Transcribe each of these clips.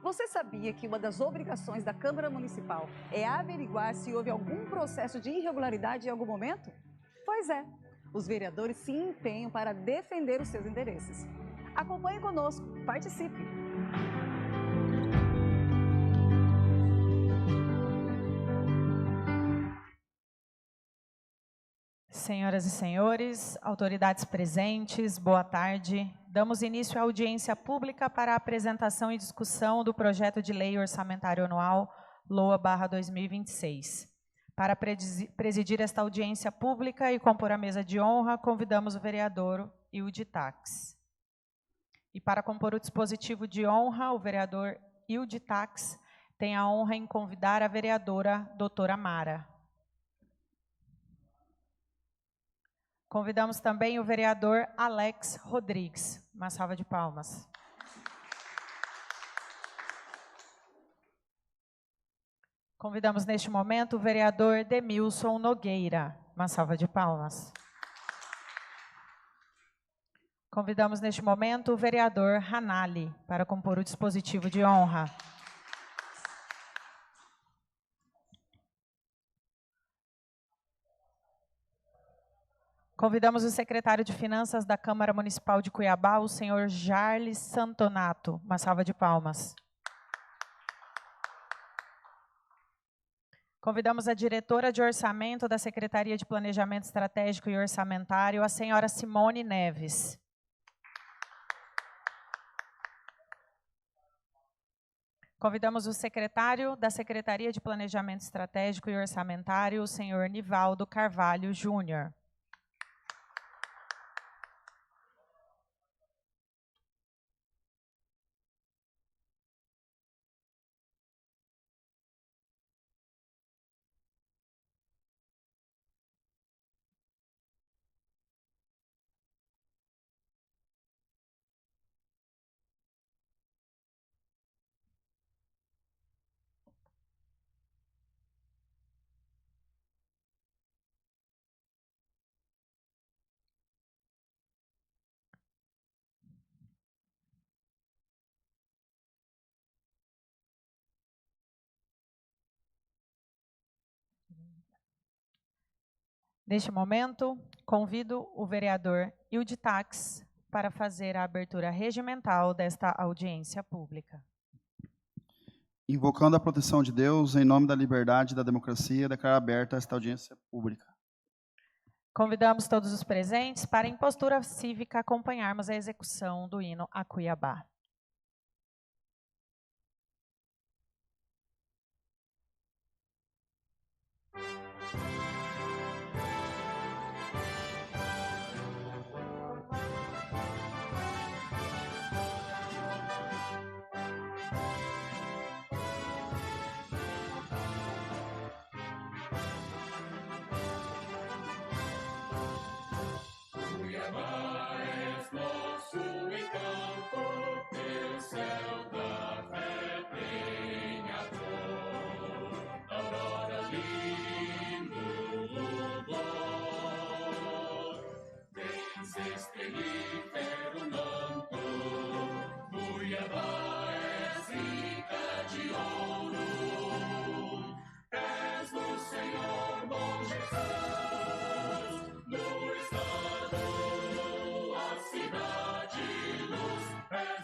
Você sabia que uma das obrigações da Câmara Municipal é averiguar se houve algum processo de irregularidade em algum momento? Pois é, os vereadores se empenham para defender os seus interesses. Acompanhe conosco, participe! Senhoras e senhores, autoridades presentes, boa tarde. Damos início à audiência pública para a apresentação e discussão do projeto de lei orçamentário anual LOA/2026. Para presidir esta audiência pública e compor a mesa de honra, convidamos o vereador Hilde Tax. E para compor o dispositivo de honra, o vereador Hilde Tax tem a honra em convidar a vereadora doutora Mara. Convidamos também o vereador Alex Rodrigues. Uma salva de palmas. Convidamos neste momento o vereador Demilson Nogueira. Uma salva de palmas. Convidamos neste momento o vereador Hanali para compor o dispositivo de honra. Convidamos o secretário de Finanças da Câmara Municipal de Cuiabá, o senhor Jarles Santonato. Uma salva de palmas. Convidamos a diretora de Orçamento da Secretaria de Planejamento Estratégico e Orçamentário, a senhora Simone Neves. Convidamos o secretário da Secretaria de Planejamento Estratégico e Orçamentário, o senhor Nivaldo Carvalho Júnior. Neste momento, convido o vereador Hilde Tax para fazer a abertura regimental desta audiência pública. Invocando a proteção de Deus, em nome da liberdade e da democracia, declaro aberta esta audiência pública. Convidamos todos os presentes para, em postura cívica, acompanharmos a execução do hino a Cuiabá.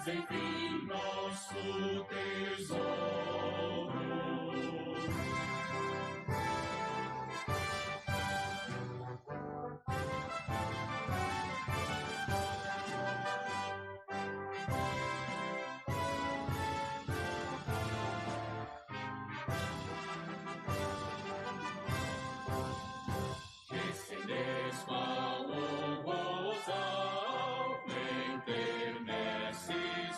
Enfim, nosso tesouro. Desmal ou gozal, nem terneces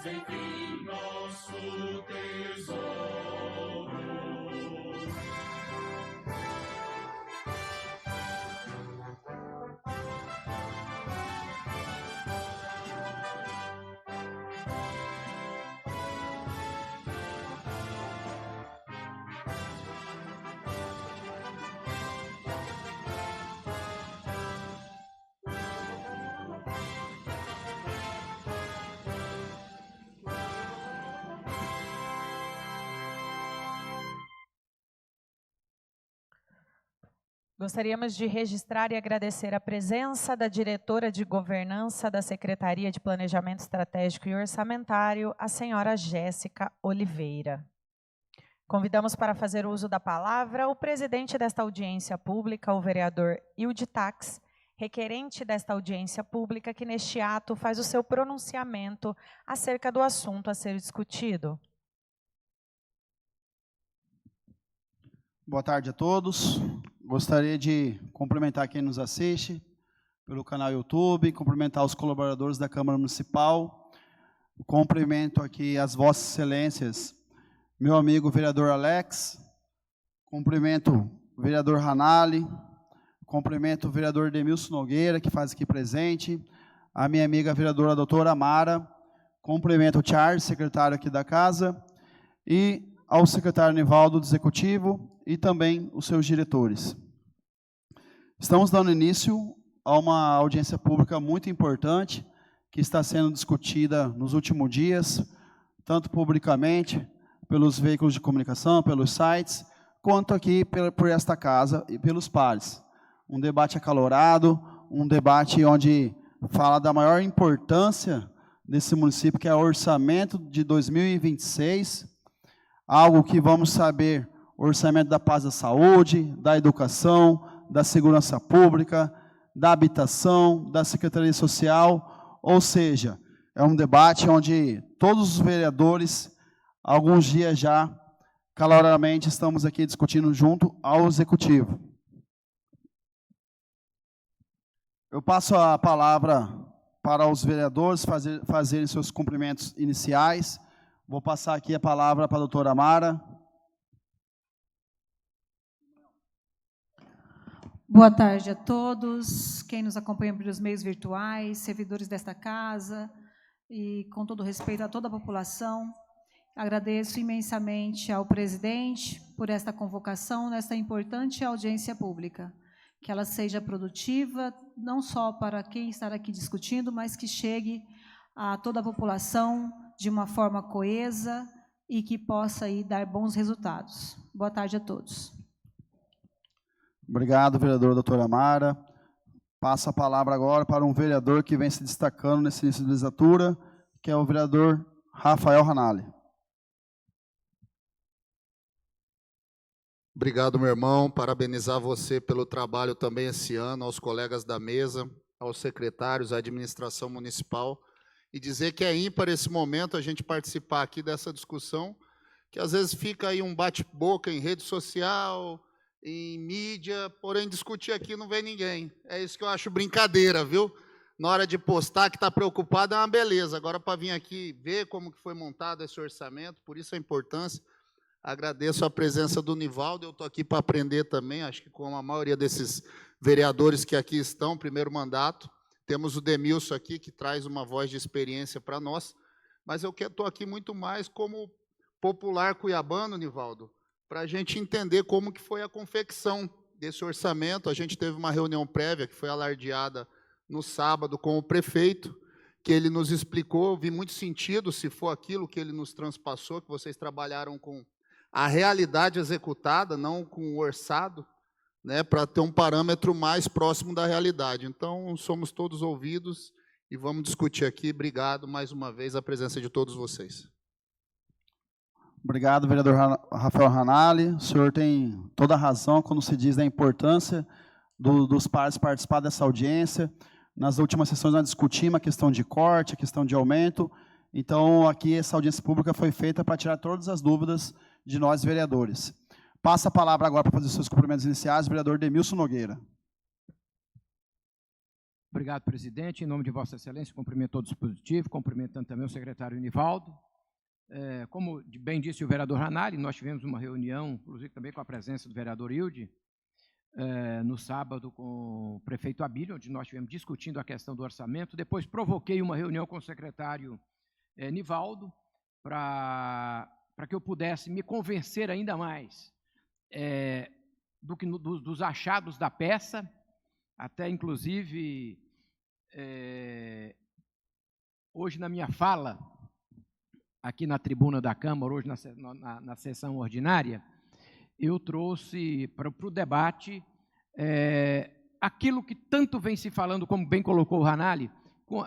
és enfim nosso tesouro. Gostaríamos de registrar e agradecer a presença da diretora de governança da Secretaria de Planejamento Estratégico e Orçamentário, a senhora Jéssica Oliveira. Convidamos para fazer uso da palavra o presidente desta audiência pública, o vereador Hilde Tax, requerente desta audiência pública, que neste ato faz o seu pronunciamento acerca do assunto a ser discutido. Boa tarde a todos. Gostaria de cumprimentar quem nos assiste pelo canal YouTube, cumprimentar os colaboradores da Câmara Municipal. Cumprimento aqui as vossas excelências, meu amigo vereador Alex, cumprimento o vereador Ranali, cumprimento o vereador Demilson Nogueira, que faz aqui presente, a minha amiga vereadora doutora Amara, cumprimento o Charles, secretário aqui da casa, e ao secretário Nivaldo do Executivo e também os seus diretores. Estamos dando início a uma audiência pública muito importante que está sendo discutida nos últimos dias, tanto publicamente, pelos veículos de comunicação, pelos sites, quanto aqui por esta casa e pelos pares. Um debate acalorado, um debate onde fala da maior importância desse município, que é o orçamento de 2026, algo que vamos saber, o orçamento da paz da saúde, da educação, da segurança pública, da habitação, da Secretaria Social, ou seja, é um debate onde todos os vereadores, alguns dias já, calorosamente, estamos aqui discutindo junto ao Executivo. Eu passo a palavra para os vereadores fazerem seus cumprimentos iniciais. Vou passar aqui a palavra para a doutora Amara. Boa tarde a todos, quem nos acompanha pelos meios virtuais, servidores desta casa e, com todo respeito a toda a população. Agradeço imensamente ao presidente por esta convocação nesta importante audiência pública. Que ela seja produtiva, não só para quem está aqui discutindo, mas que chegue a toda a população de uma forma coesa e que possa aí dar bons resultados. Boa tarde a todos. Obrigado, vereadora doutora Amara. Passo a palavra agora para um vereador que vem se destacando nesse início de legislatura, que é o vereador Rafael Ranali. Obrigado, meu irmão. Parabenizar você pelo trabalho também esse ano, aos colegas da mesa, aos secretários, à administração municipal, e dizer que é ímpar esse momento a gente participar aqui dessa discussão, que às vezes fica aí um bate-boca em rede social, em mídia, porém discutir aqui não vem ninguém. É isso que eu acho brincadeira, viu? Na hora de postar que está preocupado é uma beleza. Agora, para vir aqui ver como que foi montado esse orçamento, por isso a importância. Agradeço a presença do Nivaldo, eu estou aqui para aprender também, acho que com a maioria desses vereadores que aqui estão, primeiro mandato. Temos o Demilson aqui, que traz uma voz de experiência para nós, mas eu estou aqui muito mais como popular cuiabano, Nivaldo, para a gente entender como que foi a confecção desse orçamento. A gente teve uma reunião prévia, que foi alardeada no sábado com o prefeito, que ele nos explicou, vi muito sentido, se for aquilo que ele nos transpassou, que vocês trabalharam com a realidade executada, não com o orçado, né, para ter um parâmetro mais próximo da realidade. Então, somos todos ouvidos e vamos discutir aqui. Obrigado mais uma vez a presença de todos vocês. Obrigado, vereador Rafael Ranali. O senhor tem toda a razão quando se diz da importância dos pares participar dessa audiência. Nas últimas sessões nós discutimos a questão de corte, a questão de aumento. Então, aqui essa audiência pública foi feita para tirar todas as dúvidas de nós, vereadores. Passa a palavra agora para fazer seus cumprimentos iniciais, vereador Demilson Nogueira. Obrigado, presidente. Em nome de Vossa Excelência, cumprimento todo o dispositivo, cumprimentando também o secretário Nivaldo. Como bem disse o vereador Ranalli, nós tivemos uma reunião, inclusive também com a presença do vereador Hilde, no sábado com o prefeito Abílio, onde nós estivemos discutindo a questão do orçamento. Depois provoquei uma reunião com o secretário Nivaldo para que eu pudesse me convencer ainda mais dos achados da peça, até inclusive hoje na minha fala, aqui na tribuna da Câmara, hoje na sessão ordinária, eu trouxe para o debate aquilo que tanto vem se falando, como bem colocou o Ranalli,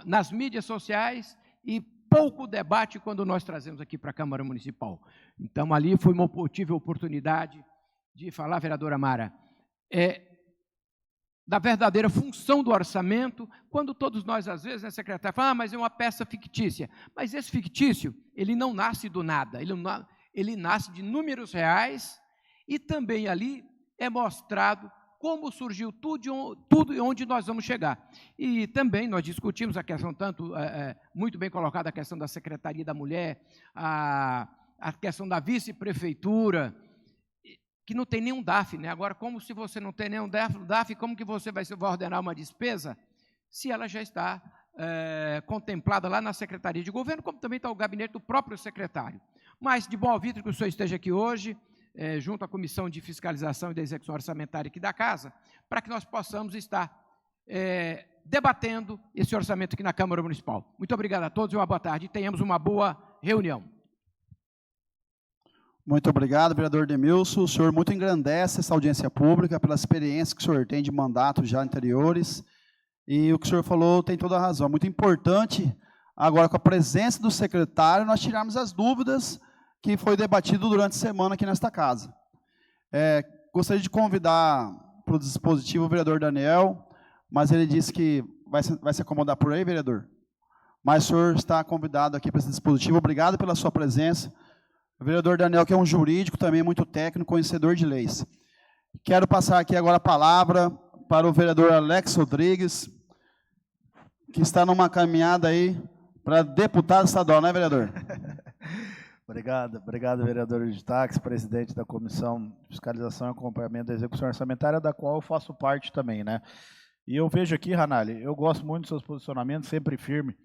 nas mídias sociais e pouco debate quando nós trazemos aqui para a Câmara Municipal. Então, ali tive a oportunidade de falar, vereadora Mara, da verdadeira função do orçamento, quando todos nós, às vezes, secretário, falamos, mas é uma peça fictícia. Mas esse fictício, ele não nasce do nada, ele nasce de números reais e também ali é mostrado como surgiu tudo e onde nós vamos chegar. E também nós discutimos a questão, muito bem colocada, a questão da Secretaria da Mulher, a questão da vice-prefeitura, que não tem nenhum DAF, né? Agora, como se você não tem nenhum DAF, como que você vai ordenar uma despesa se ela já está contemplada lá na Secretaria de Governo, como também está o gabinete do próprio secretário. Mas, de bom alvitre que o senhor esteja aqui hoje, junto à Comissão de Fiscalização e da Execução Orçamentária aqui da Casa, para que nós possamos estar debatendo esse orçamento aqui na Câmara Municipal. Muito obrigado a todos e uma boa tarde. E tenhamos uma boa reunião. Muito obrigado, vereador Demilson. O senhor muito engrandece essa audiência pública pela experiência que o senhor tem de mandatos já anteriores. E o que o senhor falou tem toda a razão. É muito importante, agora, com a presença do secretário, nós tirarmos as dúvidas que foi debatido durante a semana aqui nesta casa. Gostaria de convidar para o dispositivo o vereador Daniel, mas ele disse que vai se acomodar por aí, vereador. Mas o senhor está convidado aqui para esse dispositivo. Obrigado pela sua presença. O vereador Daniel, que é um jurídico, também muito técnico, conhecedor de leis. Quero passar aqui agora a palavra para o vereador Alex Rodrigues, que está numa caminhada aí para deputado estadual, né, vereador? Obrigado, vereador de táxi, presidente da Comissão de Fiscalização e Acompanhamento da Execução Orçamentária, da qual eu faço parte também, né? E eu vejo aqui, Ranalli, eu gosto muito dos seus posicionamentos, sempre firme,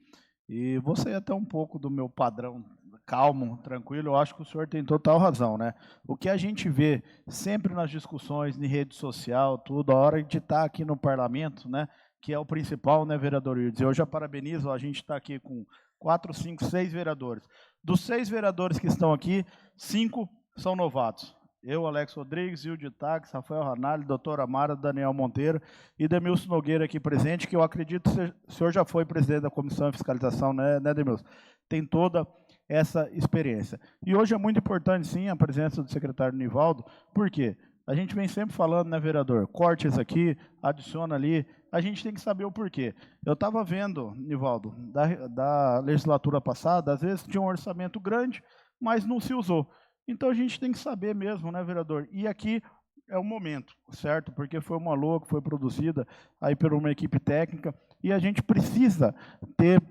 e você é até um pouco do meu padrão, calmo, tranquilo, eu acho que o senhor tem total razão, né? O que a gente vê sempre nas discussões, em rede social, tudo, a hora de estar aqui no parlamento, né? Que é o principal, né, vereador Wildes? Eu já parabenizo, a gente está aqui com 4, 5, 6 vereadores. Dos 6 vereadores que estão aqui, 5 são novatos. Eu, Alex Rodrigues, Hilde Tax, Rafael Ranalli, doutora Mara, Daniel Monteiro e Demilson Nogueira aqui presente, que eu acredito que o senhor já foi presidente da Comissão de Fiscalização, né, Demilson? Tem toda essa experiência. E hoje é muito importante, sim, a presença do secretário Nivaldo, por quê? A gente vem sempre falando, né, vereador, cortes aqui, adiciona ali, a gente tem que saber o porquê. Eu estava vendo, Nivaldo, da legislatura passada, às vezes tinha um orçamento grande, mas não se usou. Então a gente tem que saber mesmo, né, vereador? E aqui é o momento, certo? Porque foi uma LOA que foi produzida aí por uma equipe técnica, e a gente precisa ter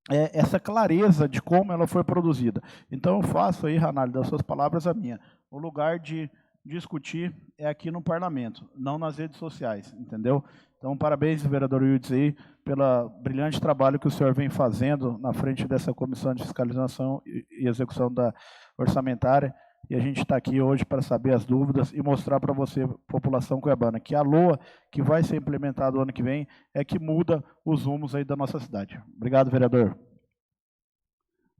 essa clareza de como ela foi produzida. Então eu faço aí, Ranalli, das suas palavras a minha. O lugar de discutir é aqui no parlamento, não nas redes sociais, entendeu? Então, parabéns, vereador Wildes, aí, pelo brilhante trabalho que o senhor vem fazendo na frente dessa Comissão de Fiscalização e Execução da Orçamentária, e a gente está aqui hoje para saber as dúvidas e mostrar para você, população cuiabana, que a LOA, que vai ser implementada o ano que vem, é que muda os rumos aí da nossa cidade. Obrigado, vereador.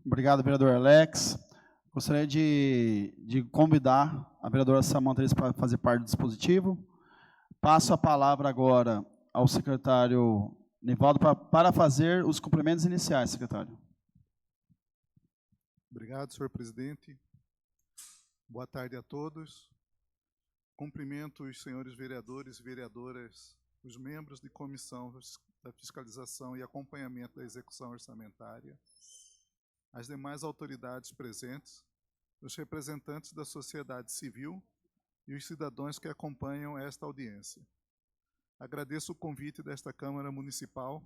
Obrigado, vereador Alex. Gostaria de convidar a vereadora Samanta para fazer parte do dispositivo. Passo a palavra agora ao secretário Nivaldo para fazer os cumprimentos iniciais, secretário. Obrigado, senhor presidente. Boa tarde a todos. Cumprimento os senhores vereadores e vereadoras, os membros de comissão da fiscalização e acompanhamento da execução orçamentária, as demais autoridades presentes, os representantes da sociedade civil e os cidadãos que acompanham esta audiência. Agradeço o convite desta Câmara Municipal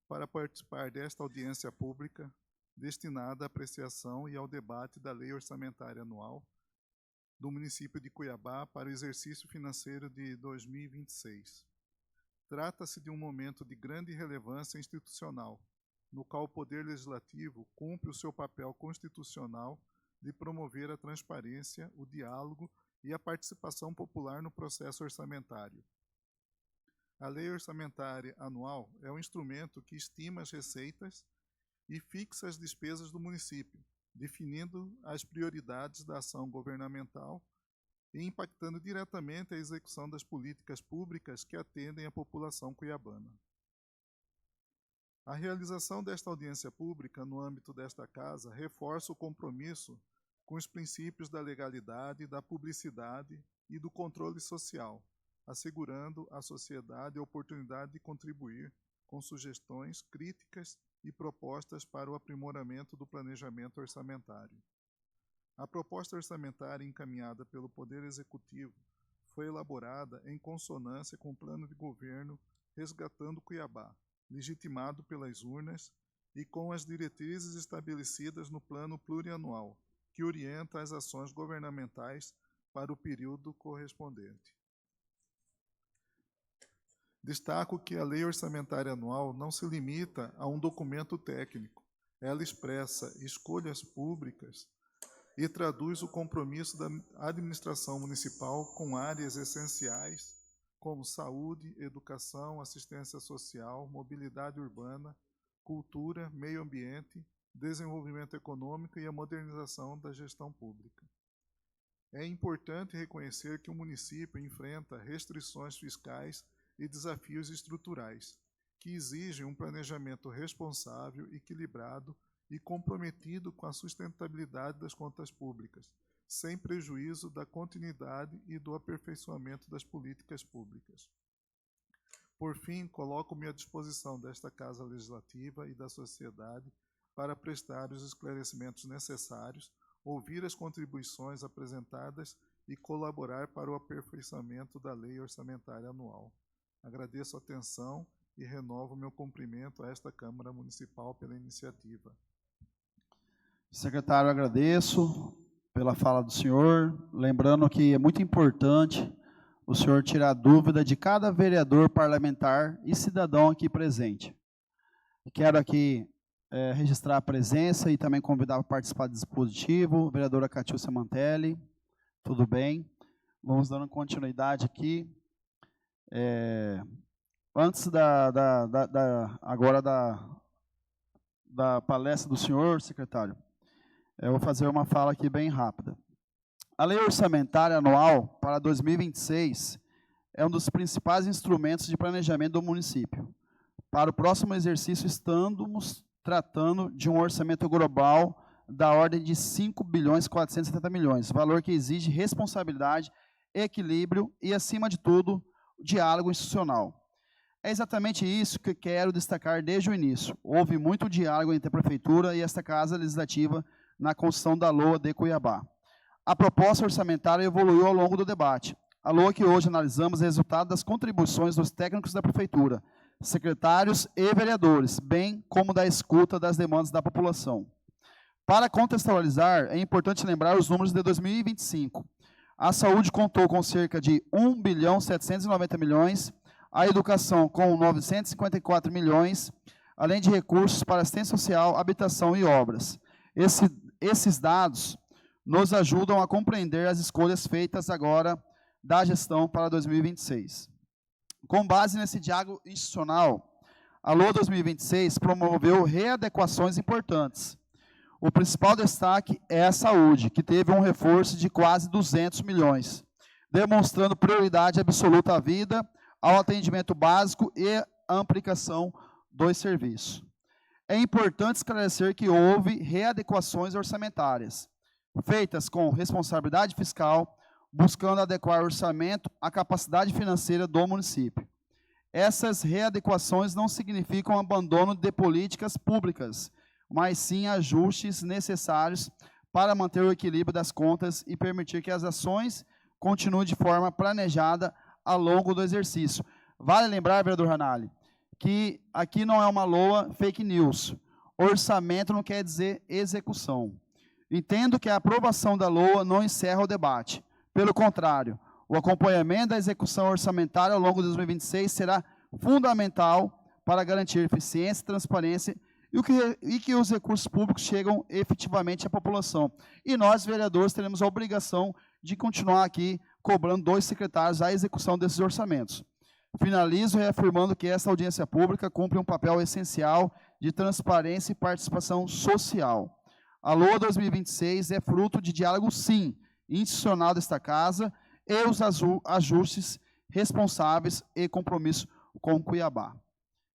para participar desta audiência pública destinada à apreciação e ao debate da Lei Orçamentária Anual do município de Cuiabá para o exercício financeiro de 2026. Trata-se de um momento de grande relevância institucional, no qual o Poder Legislativo cumpre o seu papel constitucional de promover a transparência, o diálogo e a participação popular no processo orçamentário. A Lei Orçamentária Anual é um instrumento que estima as receitas e fixa as despesas do município, definindo as prioridades da ação governamental e impactando diretamente a execução das políticas públicas que atendem a população cuiabana. A realização desta audiência pública no âmbito desta Casa reforça o compromisso com os princípios da legalidade, da publicidade e do controle social, assegurando à sociedade a oportunidade de contribuir com sugestões, críticas e propostas para o aprimoramento do planejamento orçamentário. A proposta orçamentária encaminhada pelo Poder Executivo foi elaborada em consonância com o plano de governo Resgatando Cuiabá, legitimado pelas urnas e com as diretrizes estabelecidas no plano plurianual, que orienta as ações governamentais para o período correspondente. Destaco que a Lei Orçamentária Anual não se limita a um documento técnico. Ela expressa escolhas públicas e traduz o compromisso da administração municipal com áreas essenciais como saúde, educação, assistência social, mobilidade urbana, cultura, meio ambiente, desenvolvimento econômico e a modernização da gestão pública. É importante reconhecer que o município enfrenta restrições fiscais e desafios estruturais, que exigem um planejamento responsável, equilibrado e comprometido com a sustentabilidade das contas públicas, sem prejuízo da continuidade e do aperfeiçoamento das políticas públicas. Por fim, coloco-me à disposição desta Casa Legislativa e da sociedade para prestar os esclarecimentos necessários, ouvir as contribuições apresentadas e colaborar para o aperfeiçoamento da Lei Orçamentária Anual. Agradeço a atenção e renovo meu cumprimento a esta Câmara Municipal pela iniciativa. Secretário, agradeço pela fala do senhor, lembrando que é muito importante o senhor tirar dúvida de cada vereador parlamentar e cidadão aqui presente. Quero aqui registrar a presença e também convidar para participar do dispositivo, vereadora Catiúcia Mantelli, tudo bem? Vamos dando continuidade aqui. Antes agora da palestra do senhor, secretário, eu vou fazer uma fala aqui bem rápida. A Lei Orçamentária Anual para 2026 é um dos principais instrumentos de planejamento do município. Para o próximo exercício, estamos tratando de um orçamento global da ordem de 5.470 bilhões, valor que exige responsabilidade, equilíbrio e, acima de tudo, diálogo institucional. É exatamente isso que quero destacar desde o início. Houve muito diálogo entre a Prefeitura e esta Casa Legislativa na construção da LOA de Cuiabá. A proposta orçamentária evoluiu ao longo do debate. A LOA que hoje analisamos é resultado das contribuições dos técnicos da Prefeitura, secretários e vereadores, bem como da escuta das demandas da população. Para contextualizar, é importante lembrar os números de 2025. A saúde contou com cerca de 1.790 bilhões, a educação com 954 milhões, além de recursos para assistência social, habitação e obras. Esses dados nos ajudam a compreender as escolhas feitas agora da gestão para 2026. Com base nesse diálogo institucional, a LOA 2026 promoveu readequações importantes. O principal destaque é a saúde, que teve um reforço de quase 200 milhões, demonstrando prioridade absoluta à vida, ao atendimento básico e à aplicação dos serviços. É importante esclarecer que houve readequações orçamentárias, feitas com responsabilidade fiscal, buscando adequar o orçamento à capacidade financeira do município. Essas readequações não significam abandono de políticas públicas, mas sim ajustes necessários para manter o equilíbrio das contas e permitir que as ações continuem de forma planejada ao longo do exercício. Vale lembrar, vereador Ranalli, que aqui não é uma LOA fake news. Orçamento não quer dizer execução. Entendo que a aprovação da LOA não encerra o debate. Pelo contrário, o acompanhamento da execução orçamentária ao longo de 2026 será fundamental para garantir eficiência, transparência e que os recursos públicos chegam efetivamente à população. E nós, vereadores, teremos a obrigação de continuar aqui cobrando 2 secretários a execução desses orçamentos. Finalizo reafirmando que essa audiência pública cumpre um papel essencial de transparência e participação social. A LOA 2026 é fruto de diálogo, sim, institucional desta casa e os ajustes responsáveis e compromisso com Cuiabá.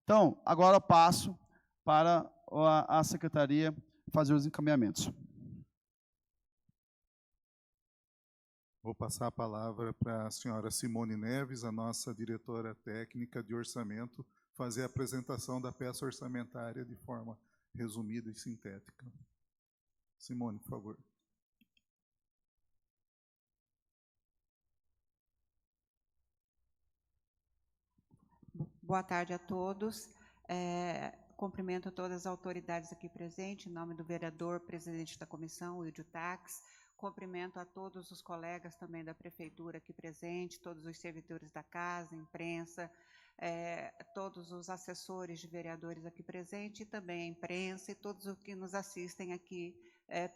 Então, agora passo para a secretaria fazer os encaminhamentos. Vou passar a palavra para a senhora Simone Neves, a nossa diretora técnica de orçamento, fazer a apresentação da peça orçamentária de forma resumida e sintética. Simone, por favor. Boa tarde a todos. Cumprimento todas as autoridades aqui presentes, em nome do vereador, presidente da comissão, Wildio Tax. Cumprimento a todos os colegas também da prefeitura aqui presentes, todos os servidores da casa, imprensa, todos os assessores de vereadores aqui presentes, e também a imprensa e todos os que nos assistem aqui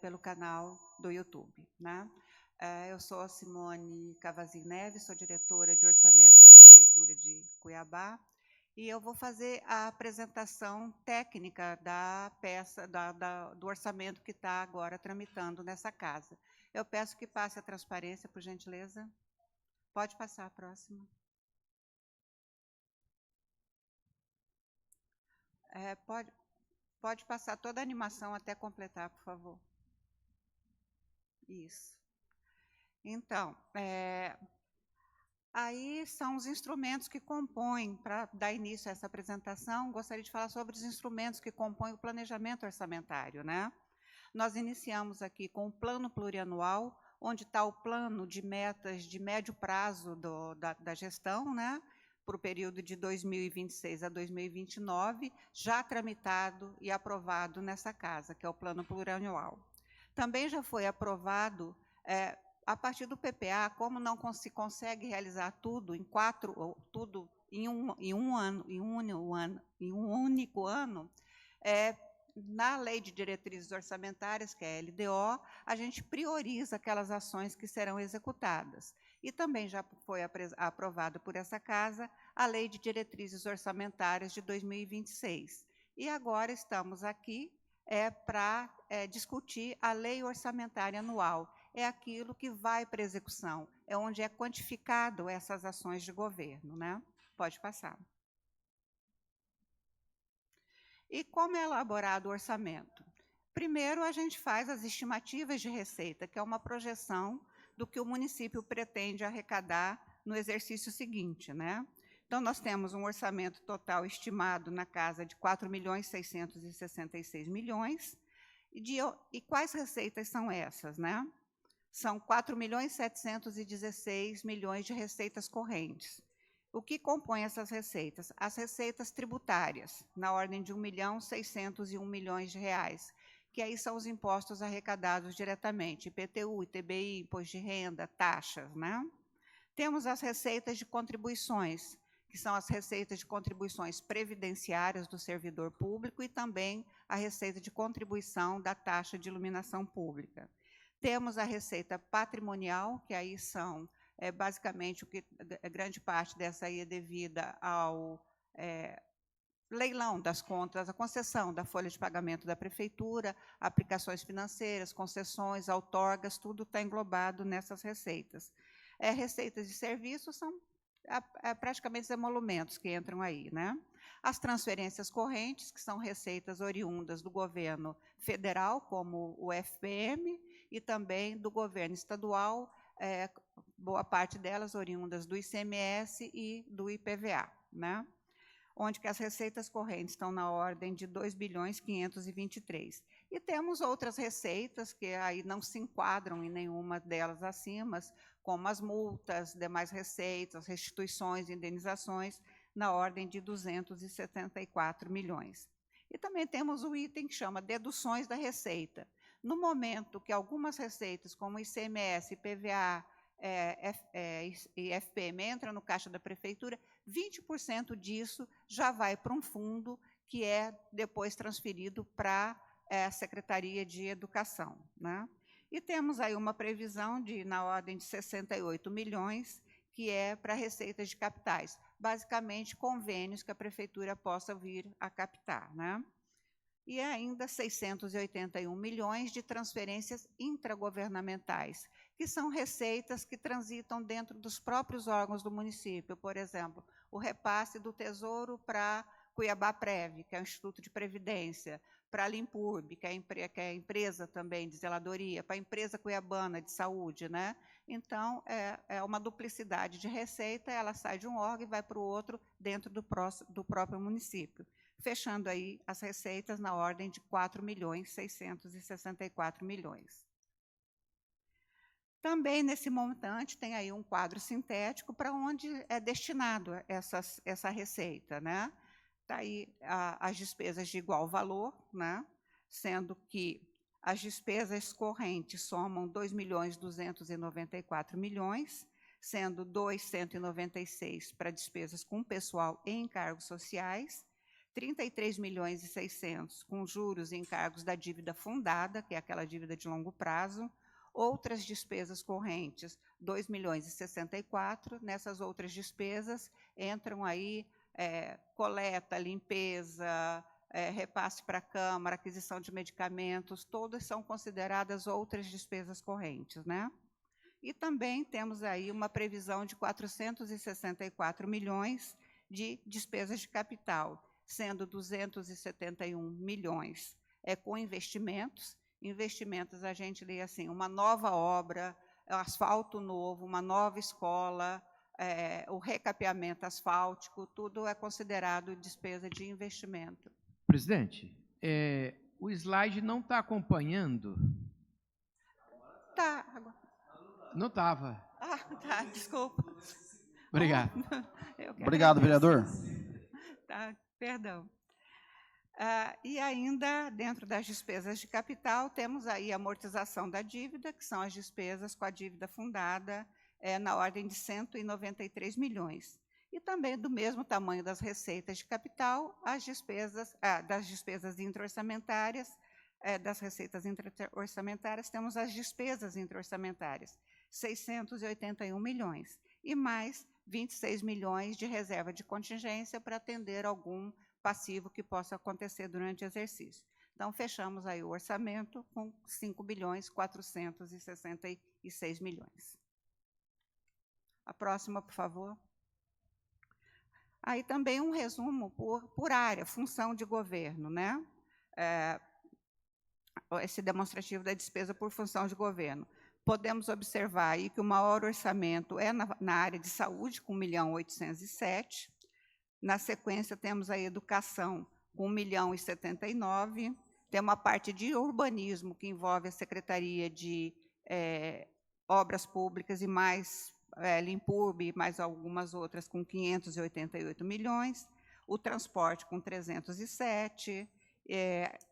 pelo canal do YouTube, né? Eu sou a Simone Cavazin Neves, sou diretora de orçamento da Prefeitura de Cuiabá, e eu vou fazer a apresentação técnica da peça, do orçamento que está agora tramitando nessa casa. Eu peço que passe a transparência, por gentileza. Pode passar a próxima. Pode passar toda a animação até completar, por favor. Isso. Então, aí são os instrumentos que compõem, para dar início a essa apresentação, gostaria de falar sobre os instrumentos que compõem o planejamento orçamentário, né? Nós iniciamos aqui com o plano plurianual, onde está o plano de metas de médio prazo da gestão, né? Para o período de 2026 a 2029, já tramitado e aprovado nessa casa, que é o plano plurianual. Também já foi aprovado, a partir do PPA, como não se consegue realizar tudo em um único ano, na Lei de Diretrizes Orçamentárias, que é a LDO, a gente prioriza aquelas ações que serão executadas. E também já foi aprovado por essa casa a Lei de Diretrizes Orçamentárias de 2026. E agora estamos aqui para discutir a Lei Orçamentária Anual. É aquilo que vai para execução, é onde é quantificado essas ações de governo, né? Pode passar. E como é elaborado o orçamento? Primeiro, a gente faz as estimativas de receita, que é uma projeção do que o município pretende arrecadar no exercício seguinte, né? Então, nós temos um orçamento total estimado na casa de 4.666 milhões. E quais receitas são essas, né? São 4.716 milhões de receitas correntes. O que compõe essas receitas? As receitas tributárias, na ordem de 1.601 milhões de reais, que aí são os impostos arrecadados diretamente, IPTU, ITBI, imposto de renda, taxas, né? Temos as receitas de contribuições, que são as receitas de contribuições previdenciárias do servidor público e também a receita de contribuição da taxa de iluminação pública. Temos a receita patrimonial, que aí são, basicamente, grande parte dessa aí é devida ao leilão das contas, a concessão da folha de pagamento da prefeitura, aplicações financeiras, concessões, outorgas, tudo está englobado nessas receitas. Receitas de serviços são praticamente os emolumentos que entram aí, né? As transferências correntes, que são receitas oriundas do governo federal, como o FPM, e também do governo estadual, boa parte delas oriundas do ICMS e do IPVA, né? Onde que as receitas correntes estão na ordem de 2.523. E temos outras receitas que aí não se enquadram em nenhuma delas acima, como as multas, demais receitas, restituições, indenizações, na ordem de 274 milhões. E também temos o item que chama deduções da receita. No momento que algumas receitas, como ICMS, IPVA e FPM, entram no caixa da prefeitura, 20% disso já vai para um fundo que é depois transferido para a Secretaria de Educação, né? E temos aí uma previsão na ordem de 68 milhões, que é para receitas de capitais, basicamente convênios que a prefeitura possa vir a captar, né? E ainda 681 milhões de transferências intragovernamentais, que são receitas que transitam dentro dos próprios órgãos do município. Por exemplo, o repasse do Tesouro para Cuiabá Prev, que é o Instituto de Previdência, para a Limpurb, que é a empresa também de zeladoria, para a empresa cuiabana de saúde, né? Então, é uma duplicidade de receita, ela sai de um órgão e vai para o outro dentro do próprio município, fechando aí as receitas na ordem de 4.664 milhões. Também, nesse montante, tem aí um quadro sintético para onde é destinado essa receita, né? Está aí as despesas de igual valor, né? Sendo que as despesas correntes somam 2.294 milhões, sendo 2.196 para despesas com pessoal e encargos sociais, 33.600.000 com juros e encargos da dívida fundada, que é aquela dívida de longo prazo, outras despesas correntes, 2.064.000. Nessas outras despesas entram aí coleta, limpeza, repasse para a Câmara, aquisição de medicamentos, todas são consideradas outras despesas correntes, né? E também temos aí uma previsão de 464 milhões de despesas de capital, sendo 271 milhões com investimentos. Investimentos, a gente lê assim, uma nova obra, asfalto novo, uma nova escola, o recapeamento asfáltico, tudo é considerado despesa de investimento. Presidente, o slide não está acompanhando? Tá. Não estava. Ah, tá, desculpa. Obrigado. Obrigado, vereador. Tá, perdão. E ainda, dentro das despesas de capital, temos aí a amortização da dívida, que são as despesas com a dívida fundada, na ordem de 193 milhões. E também, do mesmo tamanho das receitas de capital, as despesas, das despesas intra-orçamentárias, das receitas intra-orçamentárias, temos as despesas intra-orçamentárias, 681 milhões, e mais 26 milhões de reserva de contingência para atender algum passivo que possa acontecer durante o exercício. Então, fechamos aí o orçamento com 5.466 milhões. A próxima, por favor. Aí também um resumo por área, função de governo, né? Esse demonstrativo da despesa por função de governo. Podemos observar aí que o maior orçamento é na área de saúde, com 1.807.000. Na sequência, temos a educação, com 1.079.000. Tem uma parte de urbanismo, que envolve a Secretaria de Obras Públicas e mais Limpurb e mais algumas outras, com 588 milhões. O transporte, com 307.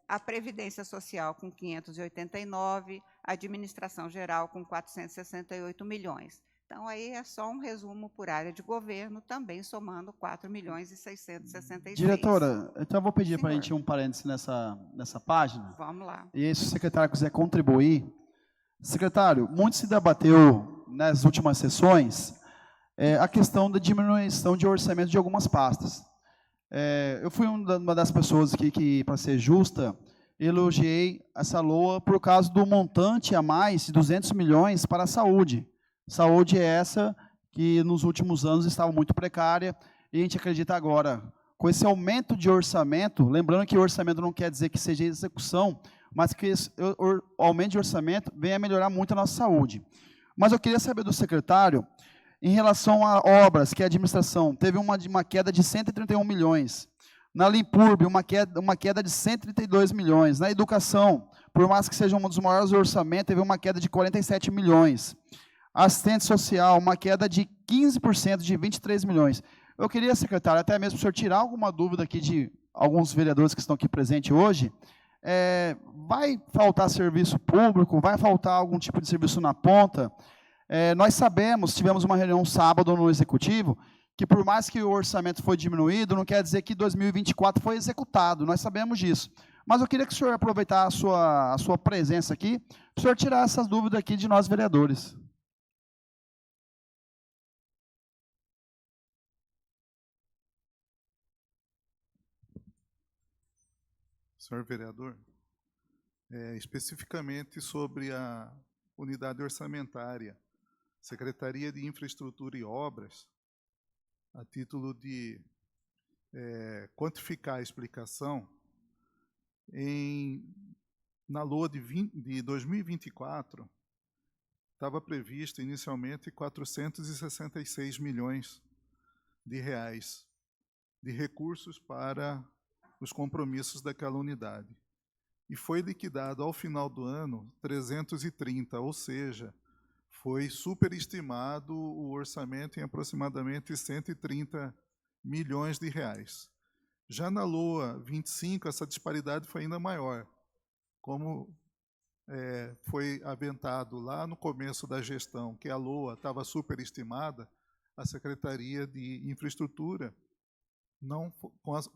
A Previdência Social, com 589. A Administração Geral, com 468 milhões. Então, aí é só um resumo por área de governo, também somando 4.666.000. Diretora, então eu vou pedir para a gente um parêntese nessa página. Vamos lá. E se o secretário quiser contribuir. Secretário, muito se debateu nas últimas sessões a questão da diminuição de orçamento de algumas pastas. Eu fui uma das pessoas que, para ser justa, elogiei essa LOA por causa do montante a mais de 200 milhões para a saúde. Saúde é essa que nos últimos anos estava muito precária e a gente acredita agora, com esse aumento de orçamento, lembrando que orçamento não quer dizer que seja execução, mas que o aumento de orçamento venha a melhorar muito a nossa saúde. Mas eu queria saber do secretário, em relação a obras, que a administração teve uma queda de 131 milhões, na Limpurb uma queda de 132 milhões, na educação, por mais que seja um dos maiores orçamentos, teve uma queda de 47 milhões, assistente social, uma queda de 15%, de 23 milhões. Eu queria, secretário, até mesmo o senhor tirar alguma dúvida aqui de alguns vereadores que estão aqui presentes hoje. Vai faltar serviço público? Vai faltar algum tipo de serviço na ponta? Nós sabemos, tivemos uma reunião sábado no Executivo, que por mais que o orçamento foi diminuído, não quer dizer que 2024 foi executado, nós sabemos disso. Mas eu queria que o senhor aproveitasse a sua presença aqui, para o senhor tirar essas dúvidas aqui de nós vereadores. Senhor vereador, especificamente sobre a unidade orçamentária, Secretaria de Infraestrutura e Obras, a título de quantificar a explicação, na LOA de 2024, estava previsto inicialmente 466 milhões de reais de recursos para os compromissos daquela unidade. E foi liquidado ao final do ano 330, ou seja, foi superestimado o orçamento em aproximadamente 130 milhões de reais. Já na LOA 25, essa disparidade foi ainda maior. Como foi aventado lá no começo da gestão, que a LOA estava superestimada, a Secretaria de Infraestrutura,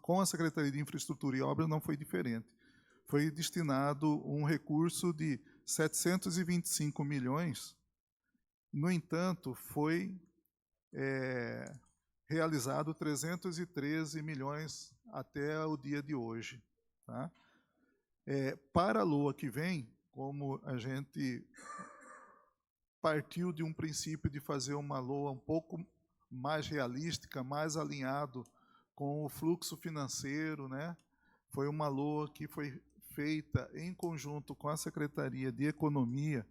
com a Secretaria de Infraestrutura e Obras não foi diferente. Foi destinado um recurso de 725 milhões. No entanto, foi realizado 313 milhões até o dia de hoje. Tá? Para a LOA que vem, como a gente partiu de um princípio de fazer uma LOA um pouco mais realística, mais alinhado com o fluxo financeiro, né? Foi uma LOA que foi feita em conjunto com a Secretaria de Economia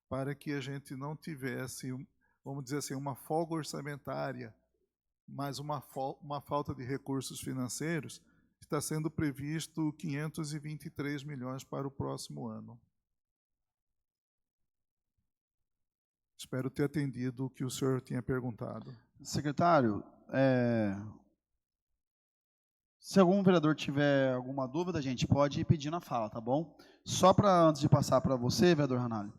para que a gente não tivesse, vamos dizer assim, uma folga orçamentária, mas uma falta de recursos financeiros. Está sendo previsto 523 milhões para o próximo ano. Espero ter atendido o que o senhor tinha perguntado. Secretário, se algum vereador tiver alguma dúvida, gente, pode ir pedindo a fala, tá bom? Só para, antes de passar para você, vereador Ranalli.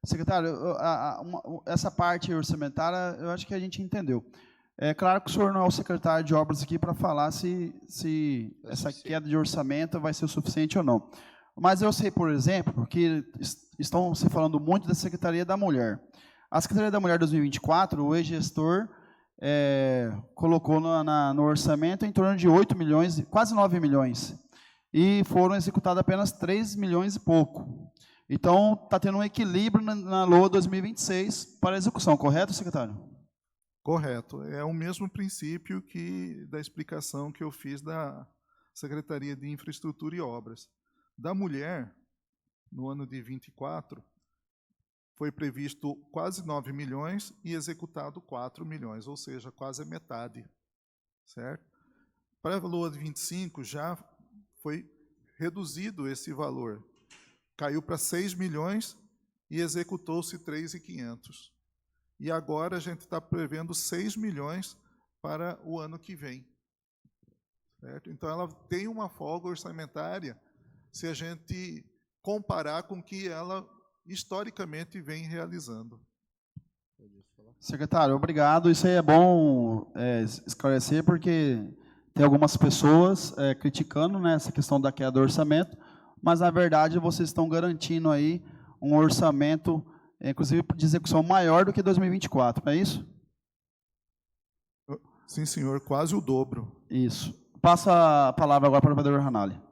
Secretário, essa parte orçamentária, eu acho que a gente entendeu. É claro que o senhor não é o secretário de obras aqui para falar se essa queda de orçamento vai ser o suficiente ou não. Mas eu sei, por exemplo, que estão se falando muito da Secretaria da Mulher. A Secretaria da Mulher 2024, o ex-gestor colocou no orçamento em torno de 8 milhões, quase 9 milhões. E foram executados apenas 3 milhões e pouco. Então, está tendo um equilíbrio na LOA 2026 para a execução, correto, secretário? Correto. É o mesmo princípio da explicação que eu fiz da Secretaria de Infraestrutura e Obras. Da mulher, no ano de 24, foi previsto quase 9 milhões e executado 4 milhões, ou seja, quase a metade. Certo? Para a LOA de 25, já foi reduzido esse valor. Caiu para 6 milhões e executou-se 3.500. E agora a gente está prevendo 6 milhões para o ano que vem. Certo? Então, ela tem uma folga orçamentária se a gente comparar com o que ela historicamente vem realizando. Secretário, obrigado. Isso aí é bom esclarecer, porque tem algumas pessoas criticando, né, essa questão da queda do orçamento, mas, na verdade, vocês estão garantindo aí um orçamento, inclusive, de execução maior do que 2024, não é isso? Sim, senhor, quase o dobro. Isso. Passa a palavra agora para o vereador Ranalli.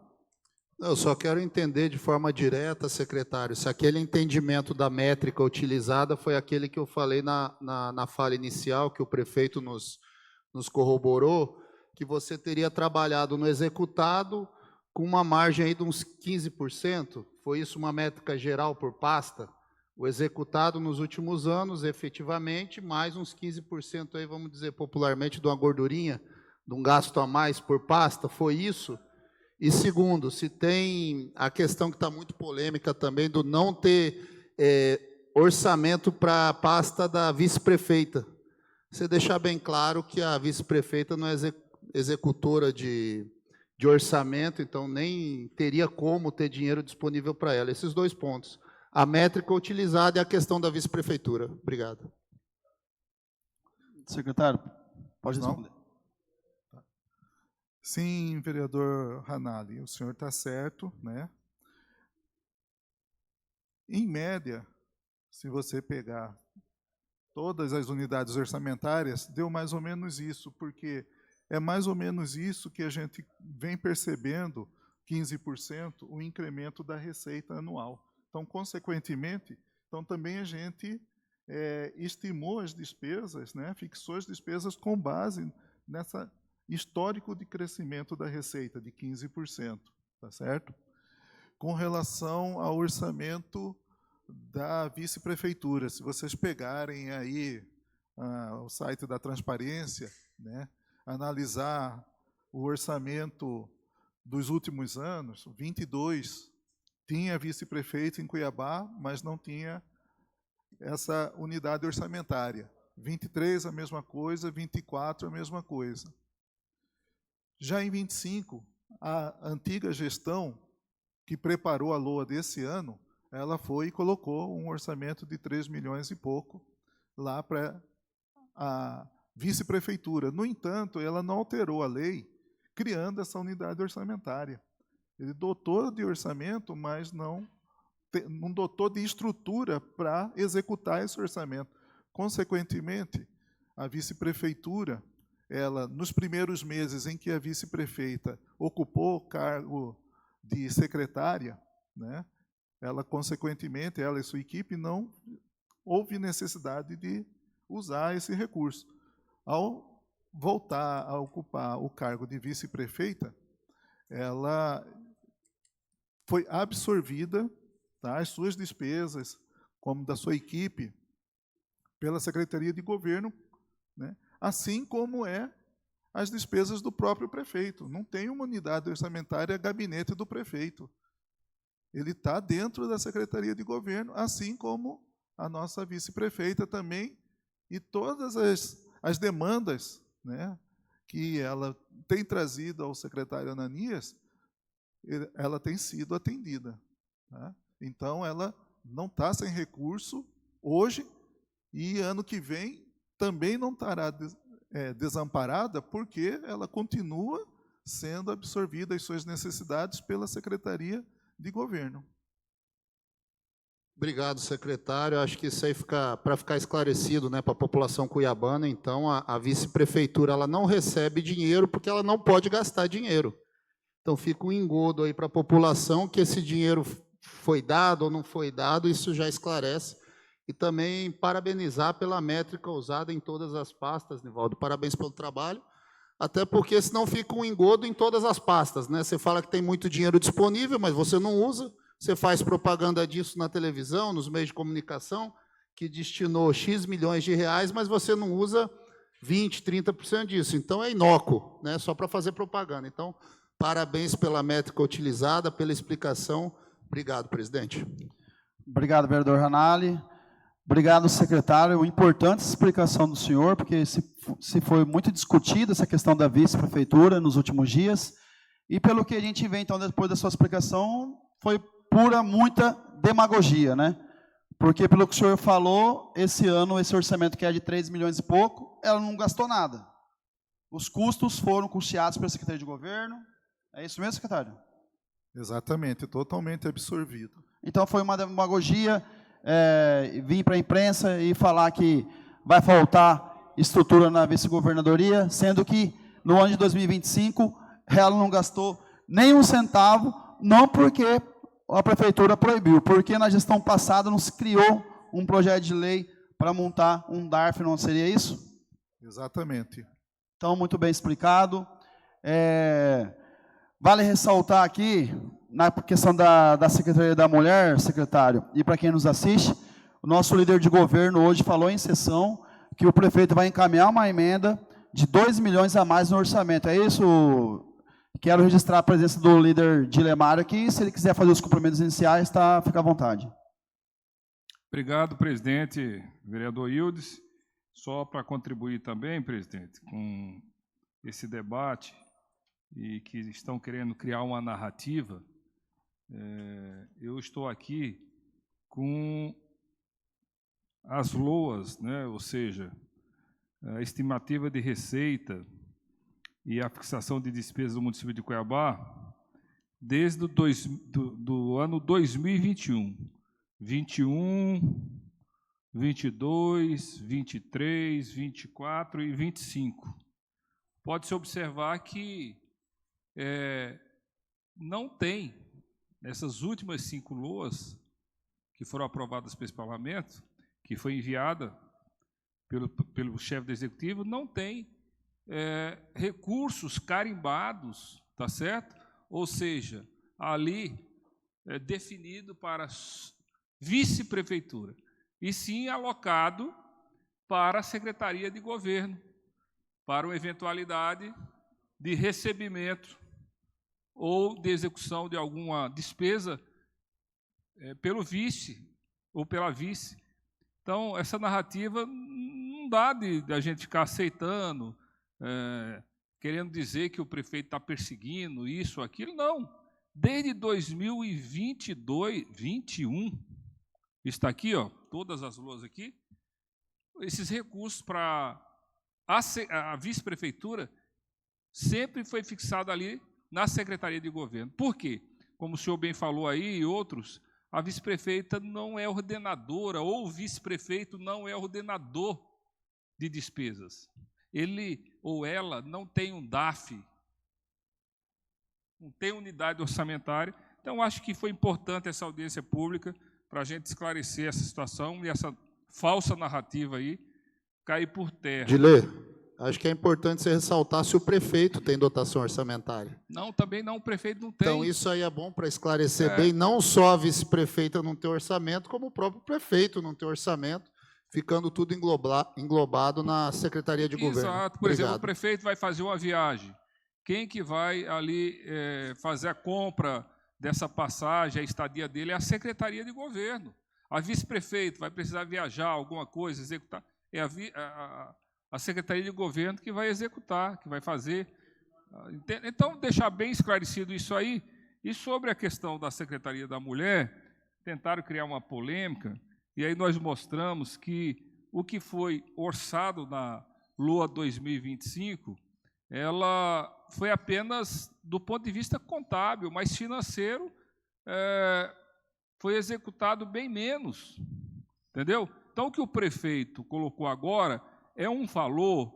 Eu só quero entender de forma direta, secretário, se aquele entendimento da métrica utilizada foi aquele que eu falei na fala inicial, que o prefeito nos corroborou, que você teria trabalhado no executado com uma margem aí de uns 15%. Foi isso uma métrica geral por pasta? O executado nos últimos anos, efetivamente, mais uns 15% aí, vamos dizer popularmente, de uma gordurinha, de um gasto a mais por pasta, foi isso? E segundo, se tem a questão que está muito polêmica também, do não ter orçamento para a pasta da vice-prefeita. você deixar bem claro que a vice-prefeita não é executora de orçamento, então nem teria como ter dinheiro disponível para ela. Esses 2 pontos. A métrica utilizada e a questão da vice-prefeitura. Obrigado. Secretário, pode responder. Sim, vereador Ranalli, o senhor está certo, né? Em média, se você pegar todas as unidades orçamentárias, deu mais ou menos isso, porque é mais ou menos isso que a gente vem percebendo, 15%, o incremento da receita anual. Então, consequentemente, também a gente estimou as despesas, né, fixou as despesas com base nessa histórico de crescimento da receita, de 15%, tá certo? Com relação ao orçamento da vice-prefeitura, se vocês pegarem aí o site da transparência, né, analisar o orçamento dos últimos anos, 22 tinha vice-prefeito em Cuiabá, mas não tinha essa unidade orçamentária. 23 a mesma coisa, 24 a mesma coisa. Já em 25, a antiga gestão que preparou a LOA desse ano, ela foi e colocou um orçamento de 3 milhões e pouco lá para a vice-prefeitura. No entanto, ela não alterou a lei, criando essa unidade orçamentária. Ele dotou de orçamento, mas não dotou de estrutura para executar esse orçamento. Consequentemente, a vice-prefeitura, ela, nos primeiros meses em que a vice-prefeita ocupou o cargo de secretária, né, ela, consequentemente, ela e sua equipe, não houve necessidade de usar esse recurso. Ao voltar a ocupar o cargo de vice-prefeita, ela foi absorvida, tá, as suas despesas, como da sua equipe, pela Secretaria de Governo, né, assim como as despesas do próprio prefeito. Não tem uma unidade orçamentária gabinete do prefeito. Ele está dentro da Secretaria de Governo, assim como a nossa vice-prefeita também, e todas as demandas, né, que ela tem trazido ao secretário Ananias, ela tem sido atendida. Tá? Então, ela não está sem recurso hoje, e ano que vem também não estará desamparada, porque ela continua sendo absorvida as suas necessidades pela Secretaria de Governo. Obrigado, secretário. Acho que isso aí para ficar esclarecido, né, para a população cuiabana. Então, a vice-prefeitura ela não recebe dinheiro porque ela não pode gastar dinheiro. Então, fica um engodo aí para a população que esse dinheiro foi dado ou não foi dado, isso já esclarece. E também parabenizar pela métrica usada em todas as pastas, Nivaldo. Parabéns pelo trabalho, até porque senão fica um engodo em todas as pastas, né? Você fala que tem muito dinheiro disponível, mas você não usa, você faz propaganda disso na televisão, nos meios de comunicação, que destinou X milhões de reais, mas você não usa 20%, 30% disso. Então, é inócuo, né? Só para fazer propaganda. Então, parabéns pela métrica utilizada, pela explicação. Obrigado, presidente. Obrigado, vereador Ranalli. Obrigado, secretário. Importante essa explicação do senhor, porque se foi muito discutida essa questão da vice-prefeitura nos últimos dias, e pelo que a gente vê, então, depois da sua explicação, foi muita demagogia, né? Porque, pelo que o senhor falou, esse ano, esse orçamento que é de 3 milhões e pouco, ela não gastou nada. Os custos foram custeados pela Secretaria de Governo. É isso mesmo, secretário? Exatamente, totalmente absorvido. Então, foi uma demagogia vir para a imprensa e falar que vai faltar estrutura na vice-governadoria, sendo que, no ano de 2025, ela não gastou nem um centavo, não porque a prefeitura proibiu, porque na gestão passada não se criou um projeto de lei para montar um DARF, não seria isso? Exatamente. Então, muito bem explicado. Vale ressaltar aqui, na questão da Secretaria da Mulher, secretário, e para quem nos assiste, o nosso líder de governo hoje falou em sessão que o prefeito vai encaminhar uma emenda de 2 milhões a mais no orçamento. É isso? Quero registrar a presença do líder Dilemar aqui, se ele quiser fazer os cumprimentos iniciais, fica à vontade. Obrigado, presidente, vereador Ildes. Só para contribuir também, presidente, com esse debate e que estão querendo criar uma narrativa, eu estou aqui com as LOAs, né, ou seja, a estimativa de receita e a fixação de despesas do município de Cuiabá desde do ano 2021. 21, 22, 23, 24 e 25. Pode-se observar que não tem, nessas últimas 5 LOAs que foram aprovadas por esse parlamento, que foi enviada pelo chefe do executivo, não tem recursos carimbados, tá certo? Ou seja, ali definido para vice-prefeitura, e sim alocado para a Secretaria de Governo, para uma eventualidade de recebimento ou de execução de alguma despesa pelo vice ou pela vice. Então, essa narrativa não dá de a gente ficar aceitando, querendo dizer que o prefeito está perseguindo isso ou aquilo. Não. Desde 2022, 21, está aqui, ó, todas as LOAs aqui, esses recursos para a vice-prefeitura sempre foi fixado ali na Secretaria de Governo. Por quê? Como o senhor bem falou aí e outros, a vice-prefeita não é ordenadora, ou o vice-prefeito não é ordenador de despesas. Ele ou ela não tem um DAF, não tem unidade orçamentária. Então, acho que foi importante essa audiência pública para a gente esclarecer essa situação e essa falsa narrativa aí cair por terra. Dilê, acho que é importante você ressaltar se o prefeito tem dotação orçamentária. Não, também não, o prefeito não tem. Então, isso aí é bom para esclarecer bem, não só a vice-prefeita não ter orçamento, como o próprio prefeito não ter orçamento, ficando tudo englobado na Secretaria de Governo. Exato. Por exemplo, o prefeito vai fazer uma viagem. Quem que vai ali fazer a compra dessa passagem, a estadia dele, é a Secretaria de Governo. A vice-prefeito vai precisar viajar, alguma coisa, executar. É a Secretaria de Governo que vai executar, que vai fazer. Então, deixar bem esclarecido isso aí. E sobre a questão da Secretaria da Mulher, tentaram criar uma polêmica, e aí nós mostramos que o que foi orçado na LOA 2025, ela foi apenas do ponto de vista contábil, mas financeiro foi executado bem menos, entendeu? Então, o que o prefeito colocou agora é um valor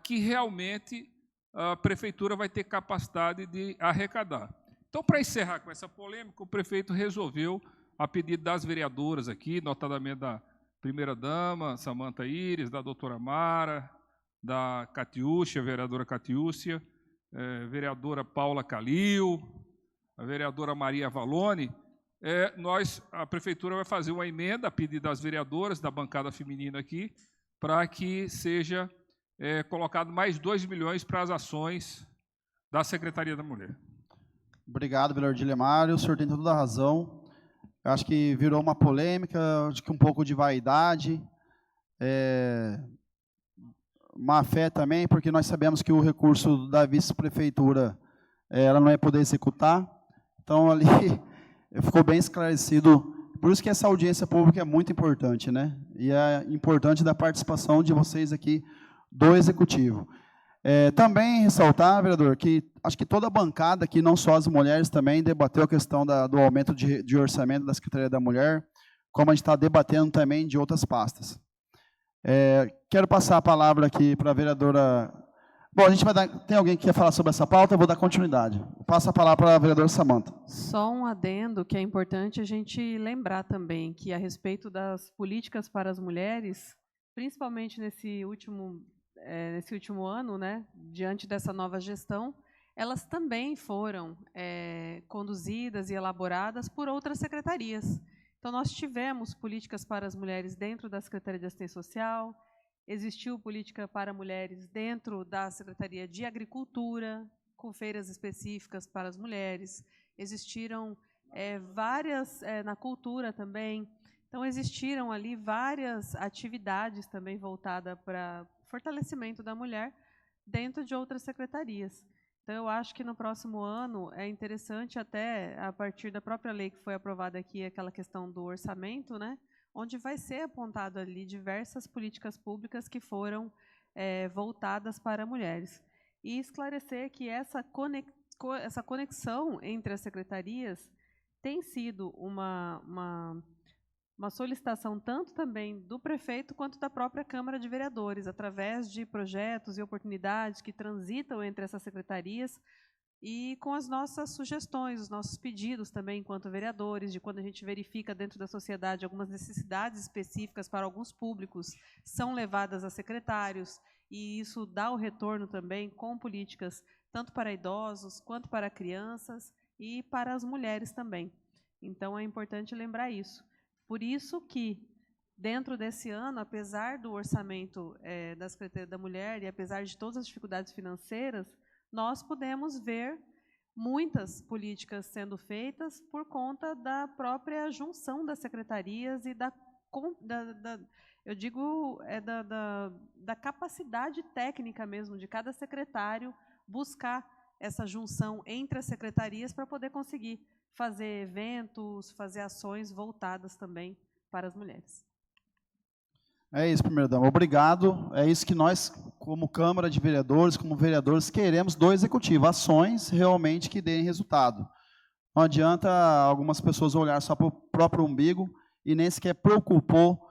que realmente a prefeitura vai ter capacidade de arrecadar. Então, para encerrar com essa polêmica, o prefeito resolveu, a pedido das vereadoras aqui, notadamente da primeira-dama, Samanta Íris, da doutora Mara, da Catiúcia, vereadora Catiúcia, vereadora Paula Calil, a vereadora Maria Valone, a prefeitura vai fazer uma emenda a pedido das vereadoras, da bancada feminina aqui, para que seja colocado mais 2 milhões para as ações da Secretaria da Mulher. Obrigado, vereador Dilemário. O senhor tem toda a razão. Eu acho que virou uma polêmica, acho que um pouco de vaidade, má fé também, porque nós sabemos que o recurso da vice-prefeitura ela não é poder executar. Então, ali ficou bem esclarecido. Por isso que essa audiência pública é muito importante, né? E é importante da participação de vocês aqui do Executivo. Também ressaltar, vereador, que acho que toda a bancada aqui, não só as mulheres, também debateu a questão do aumento de orçamento da Secretaria da Mulher, como a gente está debatendo também de outras pastas. Quero passar a palavra aqui para a vereadora... Bom, a gente vai dar... Tem alguém que quer falar sobre essa pauta? Eu vou dar continuidade. Passo a palavra para a vereadora Samanta. Só um adendo que é importante a gente lembrar também, que a respeito das políticas para as mulheres, principalmente nesse último ano, né, diante dessa nova gestão, elas também foram conduzidas e elaboradas por outras secretarias. Então, nós tivemos políticas para as mulheres dentro da Secretaria de Assistência Social, existiu política para mulheres dentro da Secretaria de Agricultura, com feiras específicas para as mulheres, existiram várias na cultura também. Então, existiram ali várias atividades também voltadas para fortalecimento da mulher dentro de outras secretarias. Então, eu acho que no próximo ano é interessante até, a partir da própria lei que foi aprovada aqui, aquela questão do orçamento, né, onde vai ser apontado ali diversas políticas públicas que foram voltadas para mulheres. E esclarecer que essa conexão entre as secretarias tem sido uma solicitação tanto também do prefeito quanto da própria Câmara de Vereadores, através de projetos e oportunidades que transitam entre essas secretarias e com as nossas sugestões, os nossos pedidos também, enquanto vereadores, de quando a gente verifica dentro da sociedade algumas necessidades específicas para alguns públicos, são levadas a secretários, e isso dá o retorno também com políticas tanto para idosos, quanto para crianças e para as mulheres também. Então, é importante lembrar isso. Por isso que, dentro desse ano, apesar do orçamento da Secretaria da Mulher e apesar de todas as dificuldades financeiras, nós podemos ver muitas políticas sendo feitas por conta da própria junção das secretarias e eu digo, da capacidade técnica mesmo de cada secretário buscar essa junção entre as secretarias para poder conseguir fazer eventos, fazer ações voltadas também para as mulheres. É isso, primeira-dama. Obrigado. É isso que nós, como Câmara de Vereadores, como vereadores, queremos do Executivo. Ações realmente que deem resultado. Não adianta algumas pessoas olhar só para o próprio umbigo e nem sequer preocupou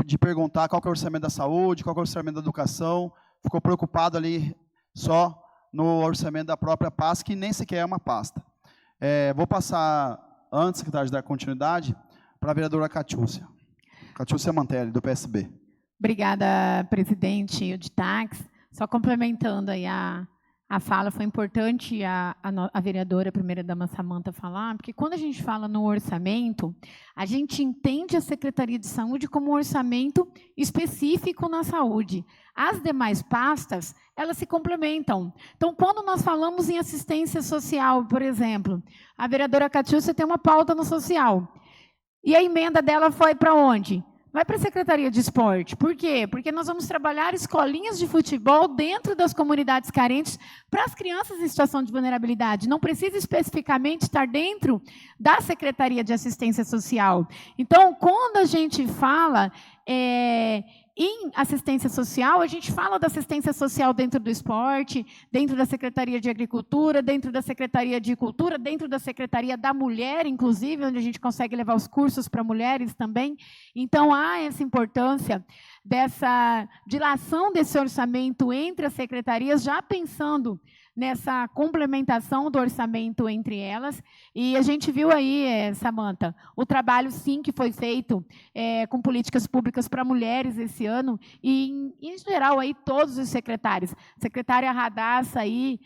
de perguntar qual que é o orçamento da saúde, qual que é o orçamento da educação. Ficou preocupado ali só no orçamento da própria pasta, que nem sequer é uma pasta. Vou passar, antes, secretário, de dar continuidade, para a vereadora Catiúcia. Catiúcia Mantelli, do PSB. Obrigada, presidente Uditax. Só complementando aí a fala, foi importante a vereadora, a primeira-dama Samanta, falar, porque quando a gente fala no orçamento, a gente entende a Secretaria de Saúde como um orçamento específico na saúde. As demais pastas, elas se complementam. Então, quando nós falamos em assistência social, por exemplo, a vereadora Catiúcia tem uma pauta no social. E a emenda dela foi para onde? Vai para a Secretaria de Esporte. Por quê? Porque nós vamos trabalhar escolinhas de futebol dentro das comunidades carentes para as crianças em situação de vulnerabilidade. Não precisa especificamente estar dentro da Secretaria de Assistência Social. Então, quando a gente fala em assistência social, a gente fala da assistência social dentro do esporte, dentro da Secretaria de Agricultura, dentro da Secretaria de Cultura, dentro da Secretaria da Mulher, inclusive, onde a gente consegue levar os cursos para mulheres também. Então, há essa importância dessa dilação desse orçamento entre as secretarias, já pensando nessa complementação do orçamento entre elas. E a gente viu aí, Samanta, o trabalho, sim, que foi feito com políticas públicas para mulheres esse ano, e, em geral, aí, todos os secretários. Secretária Radassa, aí,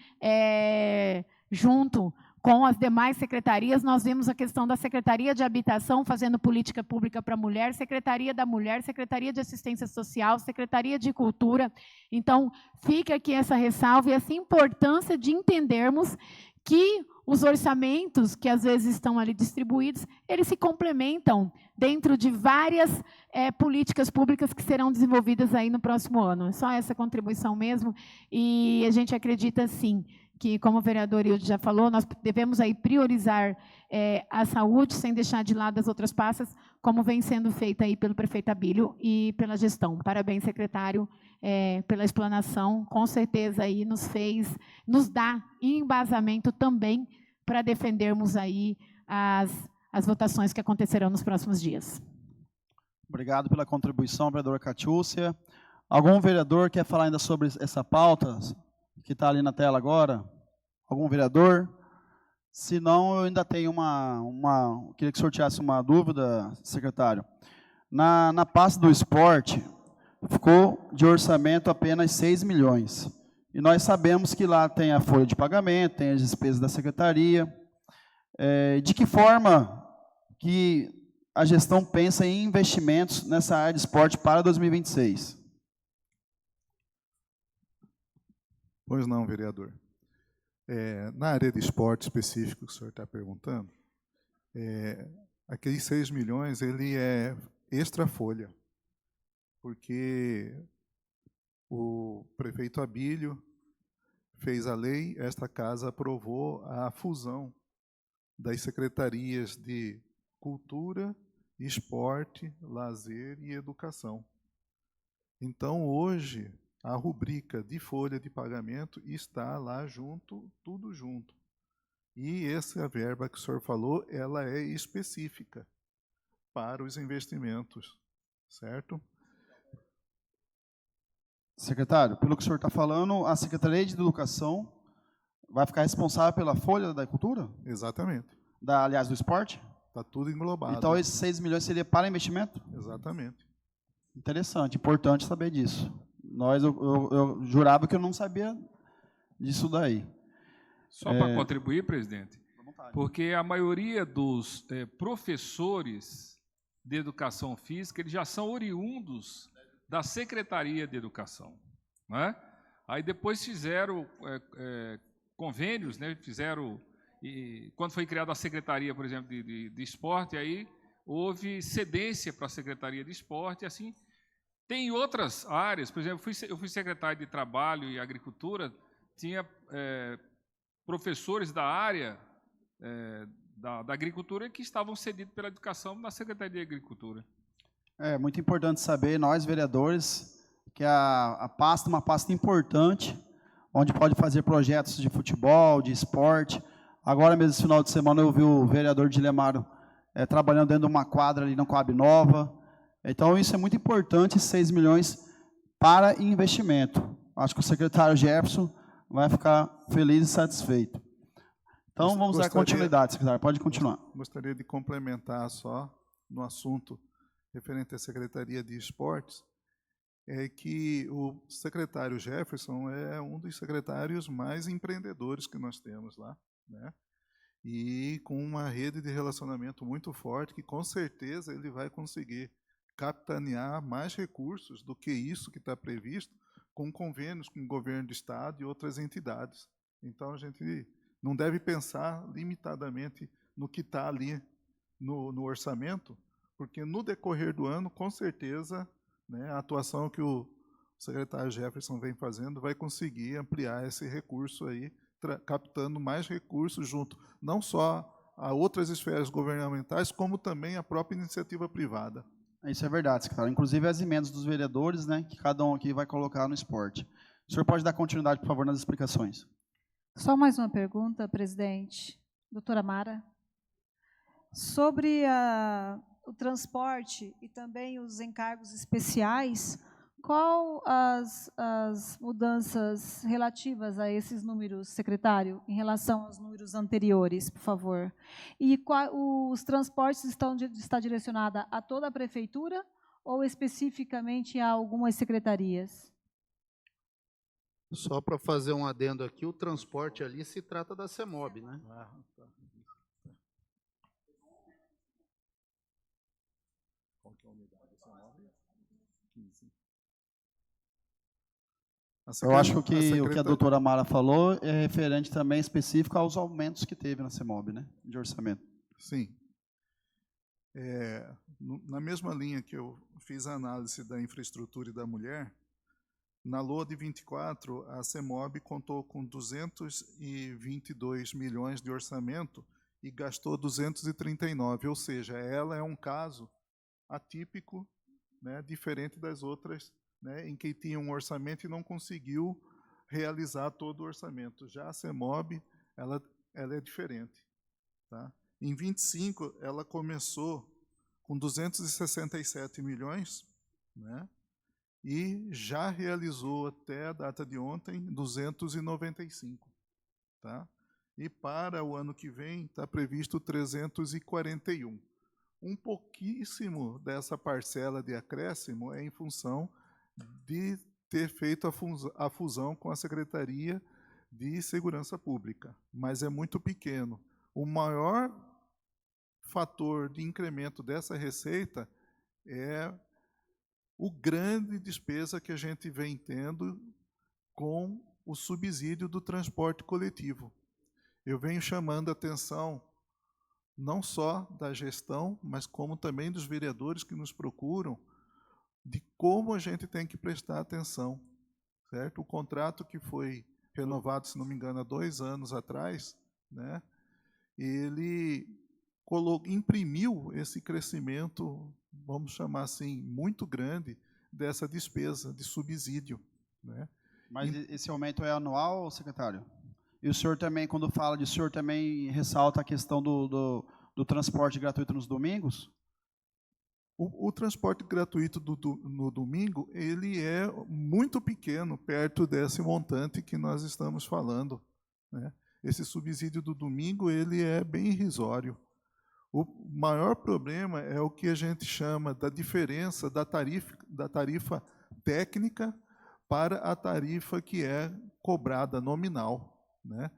junto com as demais secretarias, nós vimos a questão da Secretaria de Habitação fazendo política pública para a mulher, Secretaria da Mulher, Secretaria de Assistência Social, Secretaria de Cultura. Então, fica aqui essa ressalva e essa importância de entendermos que os orçamentos, que às vezes estão ali distribuídos, eles se complementam dentro de várias políticas públicas que serão desenvolvidas aí no próximo ano. É só essa contribuição mesmo, e a gente acredita, sim, que, como o vereador Hilde já falou, nós devemos aí priorizar a saúde, sem deixar de lado as outras pastas, como vem sendo feita aí pelo prefeito Abílio e pela gestão. Parabéns, secretário, pela explanação. Com certeza aí nos dá embasamento também para defendermos aí as votações que acontecerão nos próximos dias. Obrigado pela contribuição, vereadora Catiúcia. Algum vereador quer falar ainda sobre essa pauta que está ali na tela agora? Algum vereador? Se não, eu ainda tenho queria que sorteasse uma dúvida, secretário. Na pasta do esporte, ficou de orçamento apenas 6 milhões. E nós sabemos que lá tem a folha de pagamento, tem as despesas da secretaria. De que forma que a gestão pensa em investimentos nessa área de esporte para 2026? Pois não, vereador. Na área de esporte específico que o senhor está perguntando, aqueles 6 milhões, ele é extra folha, porque o prefeito Abílio fez a lei, esta casa aprovou a fusão das secretarias de Cultura, Esporte, Lazer e Educação. Então, hoje, a rubrica de folha de pagamento está lá junto, tudo junto. E essa verba que o senhor falou, ela é específica para os investimentos, certo? Secretário, pelo que o senhor está falando, a Secretaria de Educação vai ficar responsável pela folha da cultura? Exatamente. Aliás, do esporte? Está tudo englobado. Então, esses 6 milhões seria para investimento? Exatamente. Interessante, importante saber disso. Eu jurava que eu não sabia disso daí. Só para contribuir, presidente, porque a maioria dos professores de educação física, eles já são oriundos da Secretaria de Educação, né? Aí depois fizeram convênios, né? Quando foi criada a Secretaria, por exemplo, de Esporte, aí houve cedência para a Secretaria de Esporte, e assim. Tem outras áreas, por exemplo, eu fui secretário de Trabalho e Agricultura, tinha professores da área da agricultura que estavam cedidos pela educação na Secretaria de Agricultura. É muito importante saber, nós vereadores, que a pasta é uma pasta importante, onde pode fazer projetos de futebol, de esporte. Agora mesmo, esse final de semana, eu vi o vereador Dilemaro trabalhando dentro de uma quadra ali na Coab Nova. Então, isso é muito importante, 6 milhões para investimento. Acho que o secretário Jefferson vai ficar feliz e satisfeito. Então, vamos dar continuidade, secretário. Pode continuar. Gostaria de complementar só no assunto referente à Secretaria de Esportes, é que o secretário Jefferson é um dos secretários mais empreendedores que nós temos lá, né? E com uma rede de relacionamento muito forte, que com certeza ele vai conseguir capitanear mais recursos do que isso que está previsto, com convênios com o governo do Estado e outras entidades. Então, a gente não deve pensar limitadamente no que está ali no orçamento, porque no decorrer do ano, com certeza, né, a atuação que o secretário Jefferson vem fazendo vai conseguir ampliar esse recurso aí, captando mais recursos junto, não só a outras esferas governamentais, como também a própria iniciativa privada. Isso é verdade, secretário. Inclusive as emendas dos vereadores, né, que cada um aqui vai colocar no esporte. O senhor pode dar continuidade, por favor, nas explicações? Só mais uma pergunta, presidente. Doutora Mara. Sobre o transporte e também os encargos especiais, qual as mudanças relativas a esses números, secretário, em relação aos números anteriores, por favor? E os transportes está direcionada a toda a prefeitura ou especificamente a algumas secretarias? Só para fazer um adendo aqui, o transporte ali se trata da CEMOB, né? Qual que é a unidade da CEMOB? 15. Eu acho que o que a doutora Mara falou é referente também específico aos aumentos que teve na CEMOB, né, de orçamento. Sim. Na mesma linha que eu fiz a análise da infraestrutura e da mulher, na LOA de 24, a CEMOB contou com 222 milhões de orçamento e gastou 239, ou seja, ela é um caso atípico, né, diferente das outras, né, em que tinha um orçamento e não conseguiu realizar todo o orçamento. Já a CEMOB, ela é diferente. Tá? Em 25, ela começou com 267 milhões, né, e já realizou até a data de ontem 295. Tá? E para o ano que vem está previsto 341. Um pouquíssimo dessa parcela de acréscimo é em função de ter feito a fusão com a Secretaria de Segurança Pública, mas é muito pequeno. O maior fator de incremento dessa receita é o grande despesa que a gente vem tendo com o subsídio do transporte coletivo. Eu venho chamando a atenção não só da gestão, mas como também dos vereadores que nos procuram, de como a gente tem que prestar atenção, certo? O contrato que foi renovado, se não me engano, há 2 anos atrás, né, ele imprimiu esse crescimento, vamos chamar assim, muito grande, dessa despesa de subsídio, né? Mas esse aumento é anual, secretário? E o senhor também, quando fala de senhor, também ressalta a questão do transporte gratuito nos domingos? O transporte gratuito no domingo, ele é muito pequeno, perto desse montante que nós estamos falando, né? Esse subsídio do domingo, ele é bem irrisório. O maior problema é o que a gente chama da diferença da tarifa técnica para a tarifa que é cobrada nominal, né?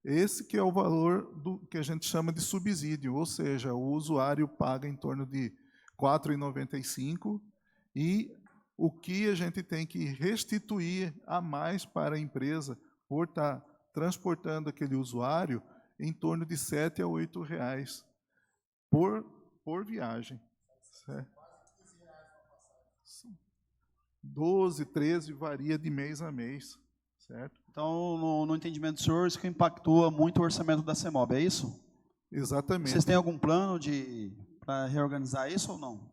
Esse que é o valor que a gente chama de subsídio, ou seja, o usuário paga em torno de R$ 4,95 e o que a gente tem que restituir a mais para a empresa por estar transportando aquele usuário em torno de R$ 7 a R$ 8 por viagem. Certo? 12, 13, varia de mês a mês. Certo? Então, no entendimento do senhor, isso que impactua muito o orçamento da CEMOB, é isso? Exatamente. Vocês têm algum plano para reorganizar isso ou não?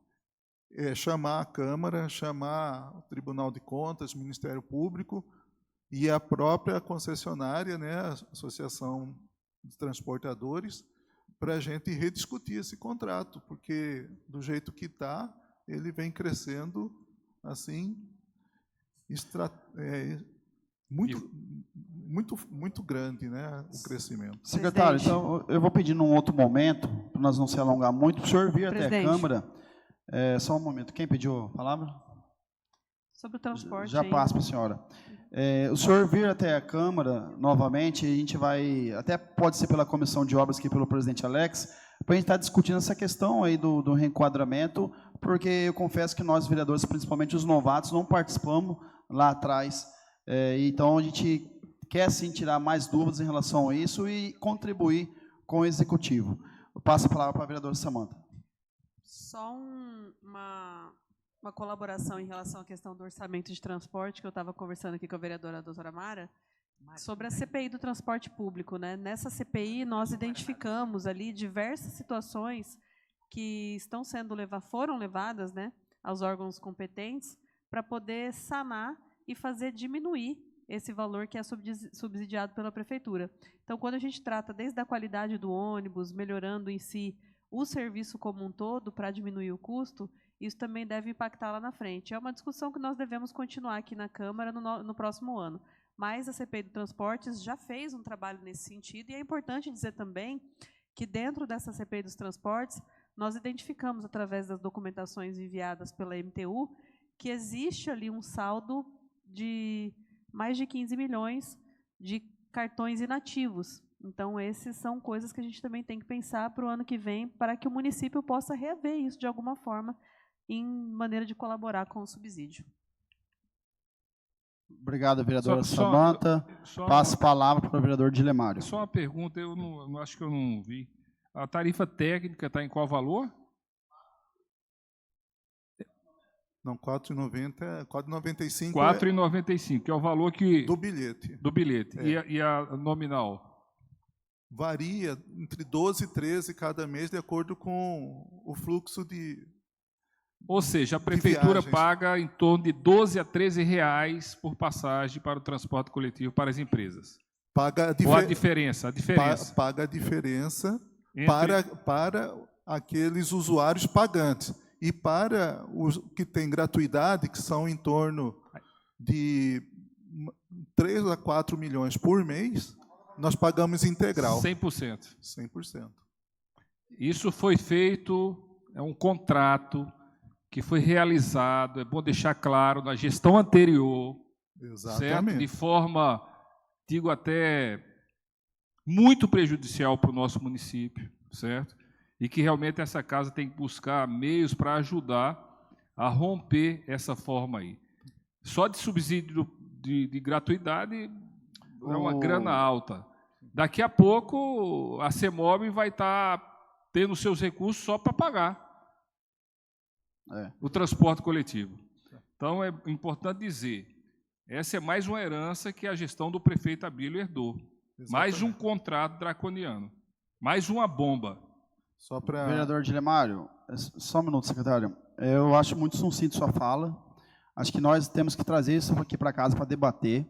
É chamar a Câmara, chamar o Tribunal de Contas, o Ministério Público e a própria concessionária, né, a Associação de Transportadores, para a gente rediscutir esse contrato, porque do jeito que está, ele vem crescendo assim, muito grande, né, o crescimento. Secretário, então eu vou pedir num outro momento, para nós não se alongar muito, para o senhor vir até a Câmara. Só um momento, quem pediu a palavra? Sobre o transporte. Já passo para a senhora. O senhor vir até a Câmara novamente, a gente vai, até pode ser pela Comissão de Obras aqui pelo presidente Alex, para a gente estar discutindo essa questão aí do reenquadramento, porque eu confesso que nós, vereadores, principalmente os novatos, não participamos lá atrás. Então, a gente quer, sim, tirar mais dúvidas em relação a isso e contribuir com o Executivo. Eu passo a palavra para a vereadora Samanta. Só uma colaboração em relação à questão do orçamento de transporte, que eu estava conversando aqui com a vereadora doutora Mara, sobre a CPI do transporte público, né? Nessa CPI, nós identificamos ali diversas situações que foram levadas, né, aos órgãos competentes para poder sanar e fazer diminuir esse valor que é subsidiado pela Prefeitura. Então, quando a gente trata desde a qualidade do ônibus, melhorando em si o serviço como um todo para diminuir o custo, isso também deve impactar lá na frente. É uma discussão que nós devemos continuar aqui na Câmara no próximo ano. Mas a CPI do Transportes já fez um trabalho nesse sentido, e é importante dizer também que dentro dessa CPI dos Transportes, nós identificamos, através das documentações enviadas pela MTU, que existe ali um saldo de mais de 15 milhões de cartões inativos. Então, essas são coisas que a gente também tem que pensar para o ano que vem, para que o município possa reaver isso de alguma forma, em maneira de colaborar com o subsídio. Obrigado, vereadora Samanta. Passo a palavra para o vereador Dilemário. Só uma pergunta, eu acho que eu não vi. A tarifa técnica está em qual valor? Não, R$ 4,95. R$ 4,95, que é o valor que... Do bilhete. Do bilhete. E a nominal? Varia entre 12 e 13 cada mês, de acordo com o fluxo de... Ou seja, a Prefeitura paga em torno de R$ 12 a R$ 13 por passagem para o transporte coletivo para as empresas. Paga Ou a diferença? Paga a diferença para aqueles usuários pagantes. E para os que têm gratuidade, que são em torno de 3 a 4 milhões por mês, nós pagamos integral. 100%. 100%. Isso foi feito, é um contrato que foi realizado, é bom deixar claro, na gestão anterior. Exatamente. Certo? De forma, digo até, muito prejudicial para o nosso município, certo? E que realmente essa casa tem que buscar meios para ajudar a romper essa forma aí. Só de subsídio de gratuidade é uma grana alta. Daqui a pouco a CEMOB vai estar tendo seus recursos só para pagar o transporte coletivo. Então, é importante dizer, essa é mais uma herança que a gestão do prefeito Abílio herdou. Exatamente. Mais um contrato draconiano. Mais uma bomba. Vereador Dilemário, só um minuto, secretário. Eu acho muito sucinto sua fala. Acho que nós temos que trazer isso aqui para casa para debater,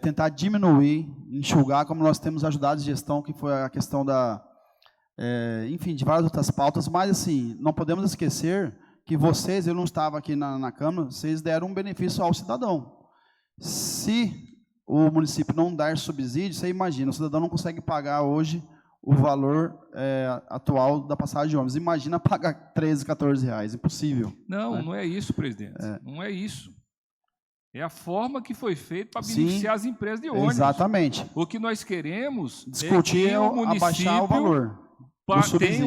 tentar diminuir, enxugar, como nós temos ajudado a gestão, que foi a questão enfim, de várias outras pautas, mas assim, não podemos esquecer que vocês, eu não estava aqui na Câmara, vocês deram um benefício ao cidadão. Se o município não dar subsídio, você imagina, o cidadão não consegue pagar hoje o valor atual da passagem de ônibus. Imagina pagar 13, 14 reais, impossível. Não, né? Não é isso, presidente. Não é isso. É a forma que foi feita para beneficiar as empresas de ônibus. Exatamente. O que nós queremos discutir é que o município abaixar o valor do tenha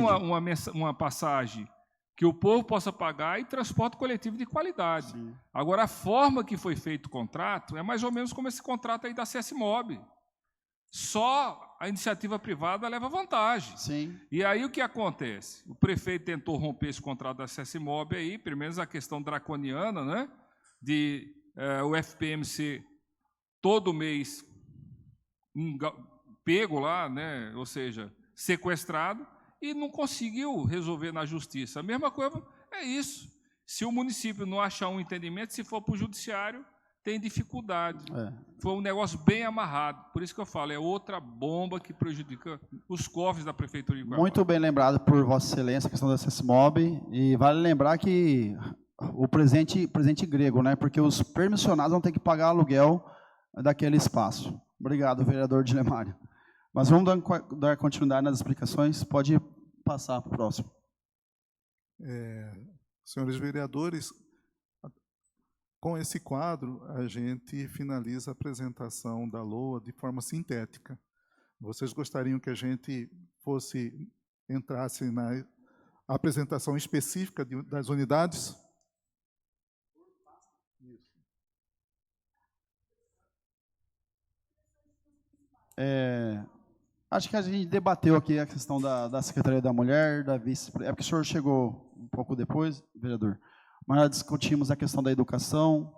uma passagem que o povo possa pagar e transporte coletivo de qualidade. Sim. Agora, a forma que foi feito o contrato é mais ou menos como esse contrato aí da CSMOB. Só a iniciativa privada leva vantagem. Sim. E aí o que acontece? O prefeito tentou romper esse contrato da CSMOB aí, pelo menos a questão draconiana, né? De o FPMC todo mês pego lá, né? Ou seja, sequestrado, e não conseguiu resolver na justiça. A mesma coisa é isso. Se o município não achar um entendimento, se for para o judiciário, tem dificuldade. Foi um negócio bem amarrado. Por isso que eu falo, é outra bomba que prejudica os cofres da Prefeitura de Guarapari. Muito bem lembrado por Vossa Excelência a questão da CSMOB, e vale lembrar que o presente grego, né? Porque os permissionados vão ter que pagar aluguel daquele espaço. Obrigado, vereador Dilemário. Mas vamos dar continuidade nas explicações. Pode passar para o próximo. Senhores vereadores, com esse quadro, a gente finaliza a apresentação da LOA de forma sintética. Vocês gostariam que a gente entrasse na apresentação específica das unidades? Acho que a gente debateu aqui a questão da Secretaria da Mulher, da vice... É porque o senhor chegou um pouco depois, vereador, mas nós discutimos a questão da educação,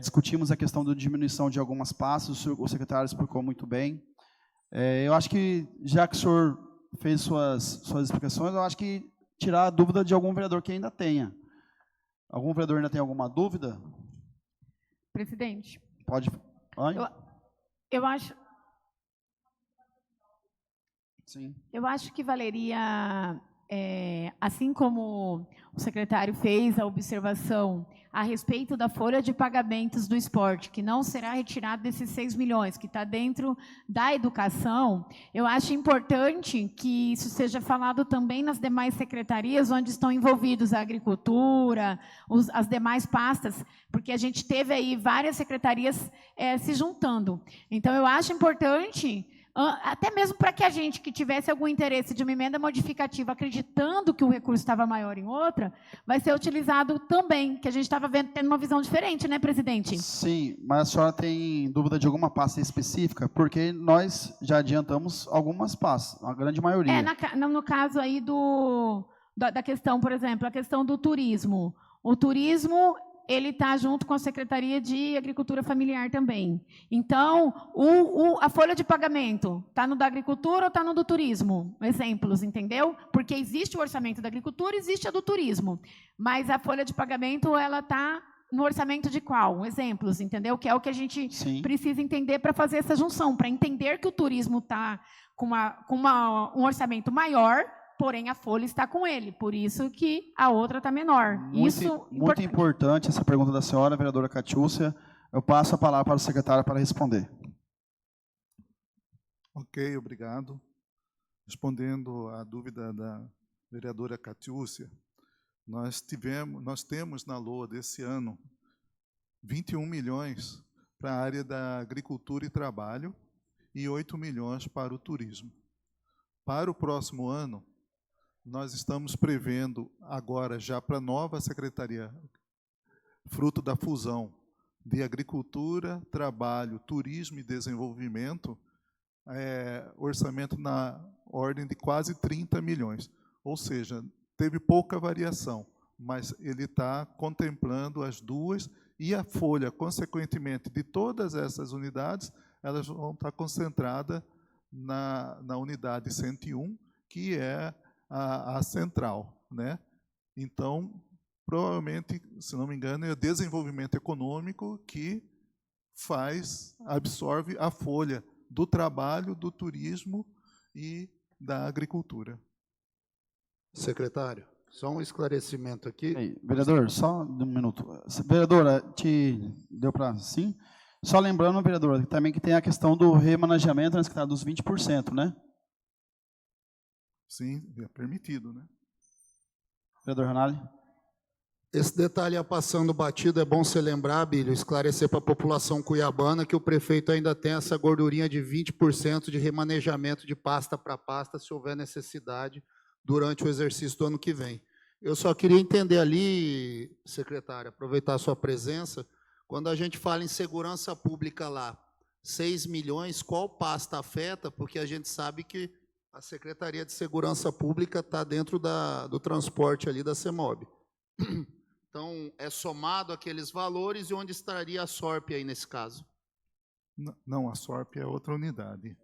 discutimos a questão da diminuição de algumas pastas, o secretário explicou muito bem. Eu acho que, já que o senhor fez suas explicações, eu acho que tirar a dúvida de algum vereador que ainda tenha. Algum vereador ainda tem alguma dúvida? Presidente. Pode. Eu acho... Sim. Eu acho que valeria, assim como o secretário fez a observação a respeito da folha de pagamentos do esporte, que não será retirado desses 6 milhões, que está dentro da educação, eu acho importante que isso seja falado também nas demais secretarias onde estão envolvidos a agricultura, as demais pastas, porque a gente teve aí várias secretarias se juntando. Então, eu acho importante... até mesmo para que a gente que tivesse algum interesse de uma emenda modificativa, acreditando que o recurso estava maior em outra, vai ser utilizado também, que a gente estava tendo uma visão diferente, né, presidente? Sim, mas a senhora tem dúvida de alguma pasta específica? Porque nós já adiantamos algumas pastas, a grande maioria. No caso aí da questão, por exemplo, a questão do turismo. O turismo... ele está junto com a Secretaria de Agricultura Familiar também. Então, a folha de pagamento está no da agricultura ou está no do turismo? Exemplos, entendeu? Porque existe o orçamento da agricultura, existe a do turismo. Mas a folha de pagamento, ela está no orçamento de qual? Exemplos, entendeu? Que é o que a gente precisa entender para fazer essa junção, para entender que o turismo está com um orçamento maior, porém a folha está com ele, por isso que a outra está menor. Muito importante essa pergunta da senhora, vereadora Catiúcia. Eu passo a palavra para o secretário para responder. Ok, obrigado. Respondendo à dúvida da vereadora Catiúcia, nós temos na LOA desse ano 21 milhões para a área da agricultura e trabalho e 8 milhões para o turismo. Para o próximo ano, nós estamos prevendo agora já para a nova secretaria, fruto da fusão de Agricultura, Trabalho, Turismo e Desenvolvimento, orçamento na ordem de quase 30 milhões. Ou seja, teve pouca variação, mas ele está contemplando as duas e a folha, consequentemente, de todas essas unidades, elas vão estar concentradas na unidade 101, que é a central, né? Então, provavelmente, se não me engano, é o desenvolvimento econômico que absorve a folha do trabalho, do turismo e da agricultura. Secretário, só um esclarecimento aqui. Vereador, só um minuto. Vereadora, deu para sim? Só lembrando, vereadora, também que tem a questão do remanejamento, né, secretário, dos 20%, né? Sim, é permitido, né? Vereador Ranalli. Esse detalhe ia passando batido, é bom você lembrar, Bílio, esclarecer para a população cuiabana que o prefeito ainda tem essa gordurinha de 20% de remanejamento de pasta para pasta, se houver necessidade, durante o exercício do ano que vem. Eu só queria entender ali, secretário, aproveitar a sua presença, quando a gente fala em segurança pública lá, 6 milhões, qual pasta afeta? Porque a gente sabe que a Secretaria de Segurança Pública está dentro do transporte ali da CEMOB. Então, é somado aqueles valores e onde estaria a SORP aí nesse caso? Não, a SORP é outra unidade.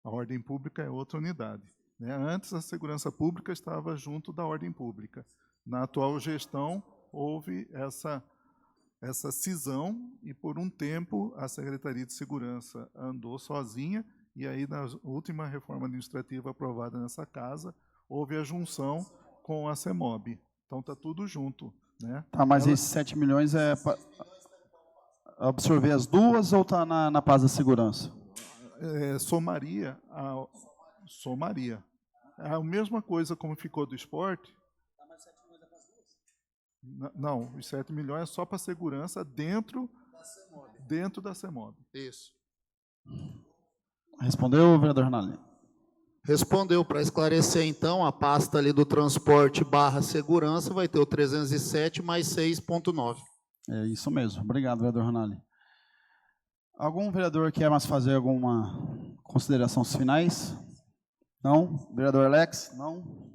A ordem pública é outra unidade. Né? Antes, a segurança pública estava junto da ordem pública. Na atual gestão, houve essa cisão e, por um tempo, a Secretaria de Segurança andou sozinha e aí, na última reforma administrativa aprovada nessa casa, houve a junção com a CEMOB. Então, está tudo junto. Né? Tá, mas esses 7 milhões é para absorver as duas ou está na paz da segurança? Somaria. É a mesma coisa como ficou do esporte. Não, os 7 milhões é só para segurança dentro da CEMOB. Isso. Respondeu, vereador Ranalli? Respondeu. Para esclarecer, então, a pasta ali do transporte / segurança vai ter o 307 mais 6,9. É isso mesmo. Obrigado, vereador Ranalli. Algum vereador quer mais fazer alguma consideração finais? Não? Vereador Alex? Não?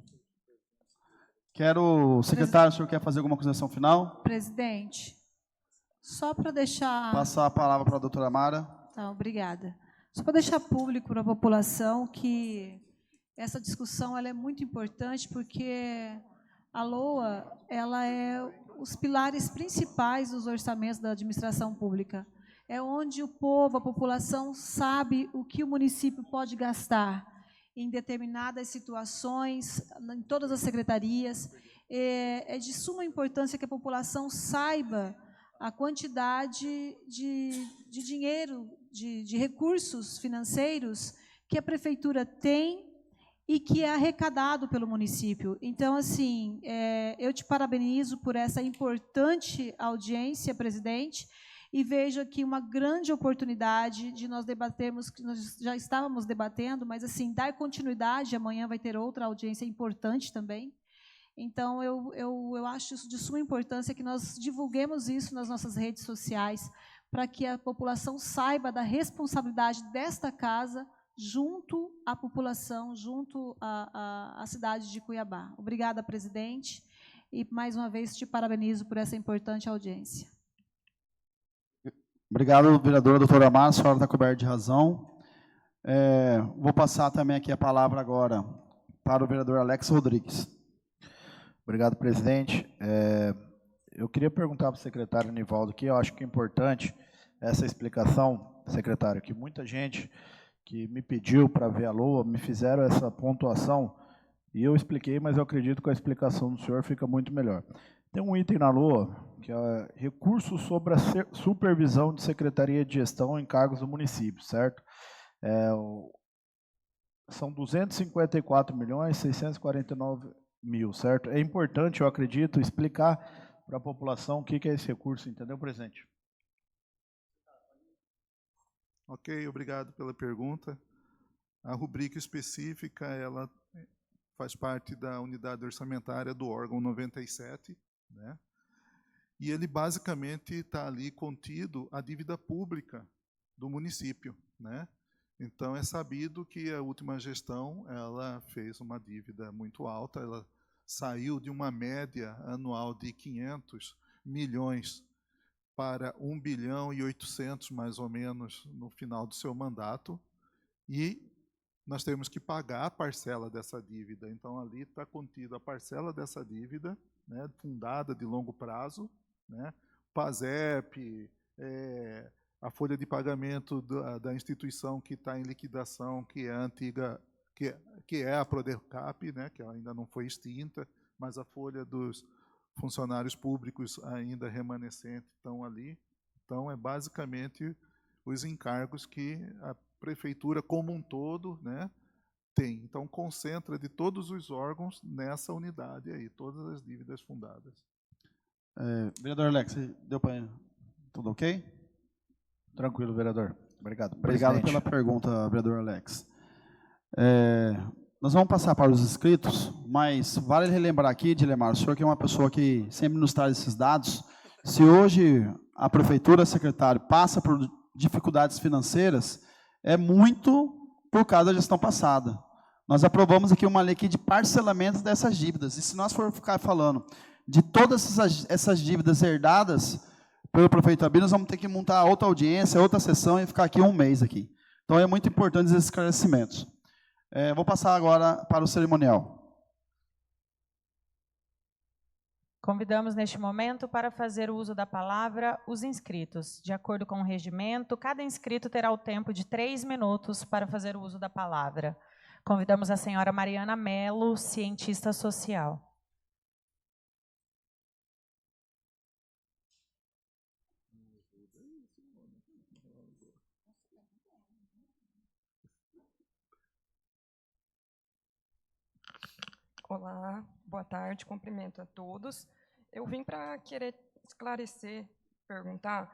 Quero, secretário, o senhor quer fazer alguma consideração final? Presidente, só para deixar... Passar a palavra para a doutora Mara. Tá, obrigada. Só para deixar público para a população que essa discussão ela é muito importante, porque a LOA ela é os pilares principais dos orçamentos da administração pública. É onde o povo, a população, sabe o que o município pode gastar em determinadas situações, em todas as secretarias. É de suma importância que a população saiba a quantidade de dinheiro, de recursos financeiros que a prefeitura tem e que é arrecadado pelo município. Então, assim, eu te parabenizo por essa importante audiência, presidente, e vejo aqui uma grande oportunidade de nós debatermos, que nós já estávamos debatendo, mas, assim, dar continuidade, amanhã vai ter outra audiência importante também. Então, eu acho isso de suma importância que nós divulguemos isso nas nossas redes sociais, para que a população saiba da responsabilidade desta casa junto à população, junto à cidade de Cuiabá. Obrigada, presidente, e, mais uma vez, te parabenizo por essa importante audiência. Obrigado, vereadora doutora Mara, a senhora está coberta de razão. Vou passar também aqui a palavra agora para o vereador Alex Rodrigues. Obrigado, presidente. Eu queria perguntar para o secretário Nivaldo, que eu acho que é importante essa explicação, secretário, que muita gente que me pediu para ver a LOA, me fizeram essa pontuação, e eu expliquei, mas eu acredito que a explicação do senhor fica muito melhor. Tem um item na LOA, que é recursos sobre a supervisão de Secretaria de Gestão em cargos do município, certo? São 254.649.000, certo? É importante, eu acredito, explicar para a população o que é esse recurso, entendeu, presidente? Ok, obrigado pela pergunta. A rubrica específica, ela faz parte da unidade orçamentária do órgão 97, né? E ele basicamente está ali contido a dívida pública do município, né? Então, é sabido que a última gestão ela fez uma dívida muito alta, ela saiu de uma média anual de 500 milhões para 1 bilhão e 800, mais ou menos, no final do seu mandato, e nós temos que pagar a parcela dessa dívida. Então, ali está contida a parcela dessa dívida, né, fundada de longo prazo, né, PASEP, a folha de pagamento da instituição que está em liquidação, que é a antiga, que é a Prodecap, né, que ela ainda não foi extinta, mas a folha dos funcionários públicos ainda remanescentes estão ali. Então, é basicamente os encargos que a prefeitura como um todo, né, tem. Então, concentra de todos os órgãos nessa unidade aí, todas as dívidas fundadas. Vereador Alex, deu para... Tudo ok? Tranquilo, vereador. Obrigado. Obrigado pela pergunta, vereador Alex. Nós vamos passar para os inscritos, mas vale relembrar aqui, Dilemar, o senhor que é uma pessoa que sempre nos traz esses dados, se hoje a prefeitura, secretário, passa por dificuldades financeiras, é muito por causa da gestão passada. Nós aprovamos aqui uma lei aqui de parcelamento dessas dívidas, e se nós for ficar falando de todas essas dívidas herdadas pelo prefeito Abílio, nós vamos ter que montar outra audiência, outra sessão e ficar aqui um mês aqui. Então é muito importante esses esclarecimentos. Vou passar agora para o cerimonial. Convidamos neste momento para fazer o uso da palavra os inscritos. De acordo com o regimento, cada inscrito terá o tempo de 3 minutos para fazer o uso da palavra. Convidamos a senhora Mariana Melo, cientista social. Olá, boa tarde, cumprimento a todos. Eu vim para querer esclarecer, perguntar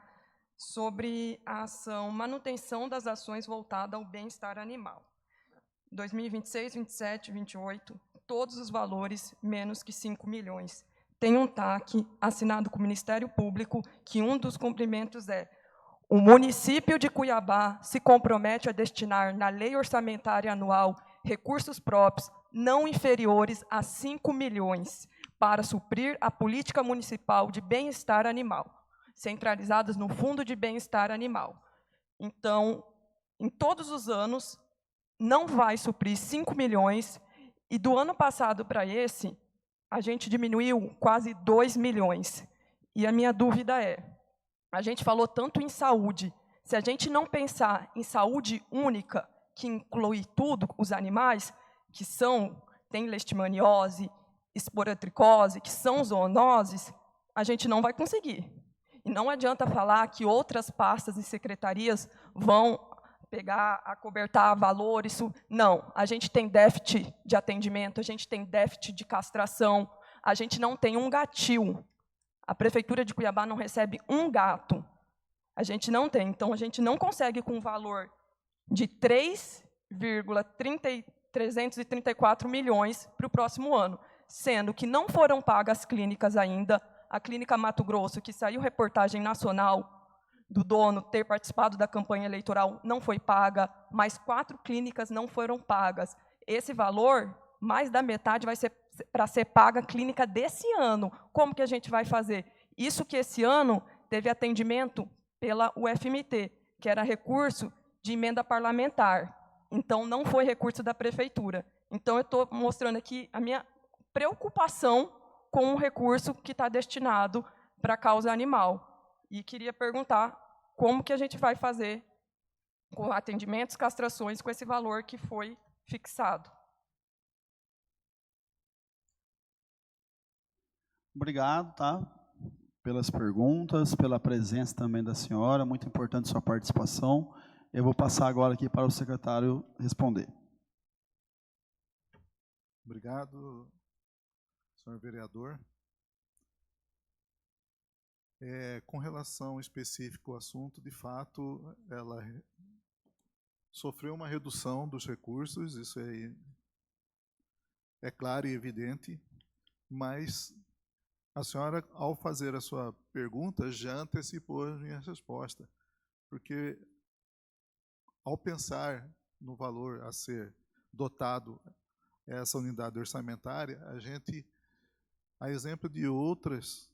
sobre a ação manutenção das ações voltadas ao bem-estar animal. 2026, 27, 28, todos os valores menos que 5 milhões. Tem um TAC assinado com o Ministério Público que um dos cumprimentos é: o município de Cuiabá se compromete a destinar na lei orçamentária anual recursos próprios não inferiores a 5 milhões para suprir a política municipal de bem-estar animal, centralizadas no Fundo de Bem-Estar Animal. Então, em todos os anos, não vai suprir 5 milhões, e do ano passado para esse, a gente diminuiu quase 2 milhões. E a minha dúvida é, a gente falou tanto em saúde, se a gente não pensar em saúde única, que inclui tudo, os animais, que tem leishmaniose, esporotricose, que são zoonoses, a gente não vai conseguir. E não adianta falar que outras pastas e secretarias vão pegar, acobertar valor, isso... Não, a gente tem déficit de atendimento, a gente tem déficit de castração, a gente não tem um gatil. A Prefeitura de Cuiabá não recebe um gato. A gente não tem. Então, a gente não consegue, com um valor de 3,334 milhões para o próximo ano, sendo que não foram pagas as clínicas ainda. A Clínica Mato Grosso, que saiu reportagem nacional do dono ter participado da campanha eleitoral, não foi paga, mais 4 clínicas não foram pagas. Esse valor, mais da metade, vai ser para ser paga a clínica desse ano. Como que a gente vai fazer? Isso que esse ano teve atendimento pela UFMT, que era recurso de emenda parlamentar. Então, não foi recurso da prefeitura. Então, eu estou mostrando aqui a minha preocupação com o recurso que está destinado para a causa animal. E queria perguntar como que a gente vai fazer com atendimentos, castrações, com esse valor que foi fixado. Obrigado, tá? Pelas perguntas, pela presença também da senhora, muito importante sua participação. Eu vou passar agora aqui para o secretário responder. Obrigado, senhor vereador. Com relação específico ao assunto, de fato, ela sofreu uma redução dos recursos, isso é claro e evidente, mas a senhora, ao fazer a sua pergunta, já antecipou a minha resposta, porque ao pensar no valor a ser dotado essa unidade orçamentária, a exemplo de outras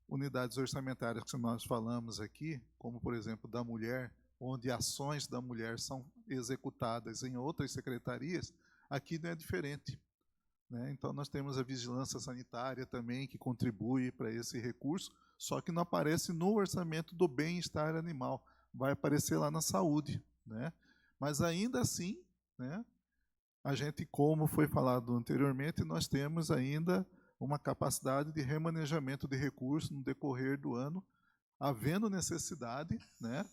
unidades orçamentárias que nós falamos aqui, como, por exemplo, da mulher, onde ações da mulher são executadas em outras secretarias, aqui não é diferente, né? Então, nós temos a vigilância sanitária também, que contribui para esse recurso, só que não aparece no orçamento do bem-estar animal, vai aparecer lá na saúde, né? Mas, ainda assim, né, a gente, como foi falado anteriormente, nós temos ainda uma capacidade de remanejamento de recursos no decorrer do ano, havendo necessidade, né,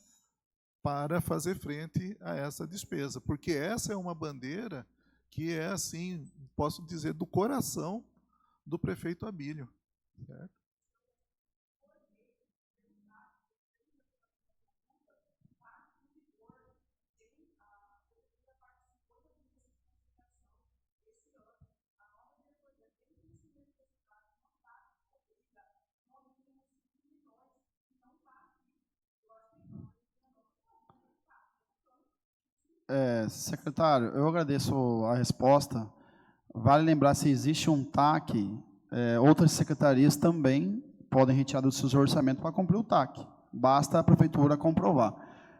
para fazer frente a essa despesa, porque essa é uma bandeira que é, assim, posso dizer, do coração do prefeito Abílio, certo? Secretário, eu agradeço a resposta. Vale lembrar, se existe um TAC, outras secretarias também podem retirar do seu orçamento para cumprir o TAC. Basta a prefeitura comprovar.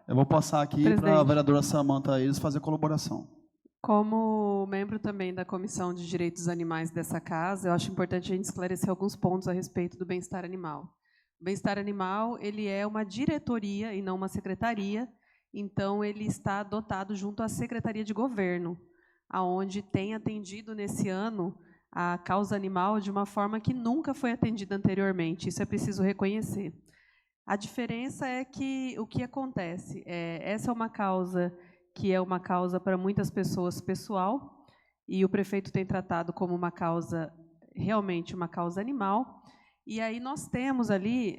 Eu vou passar aqui para a vereadora Samanta Eires fazer colaboração. Como membro também da Comissão de Direitos Animais dessa casa, eu acho importante a gente esclarecer alguns pontos a respeito do bem-estar animal. O bem-estar animal, ele é uma diretoria e não uma secretaria, então ele está dotado junto à Secretaria de Governo, aonde tem atendido nesse ano a causa animal de uma forma que nunca foi atendida anteriormente. Isso é preciso reconhecer. A diferença é que o que acontece? Essa é uma causa que é uma causa para muitas pessoas pessoal, e o prefeito tem tratado como uma causa, realmente uma causa animal, e aí nós temos ali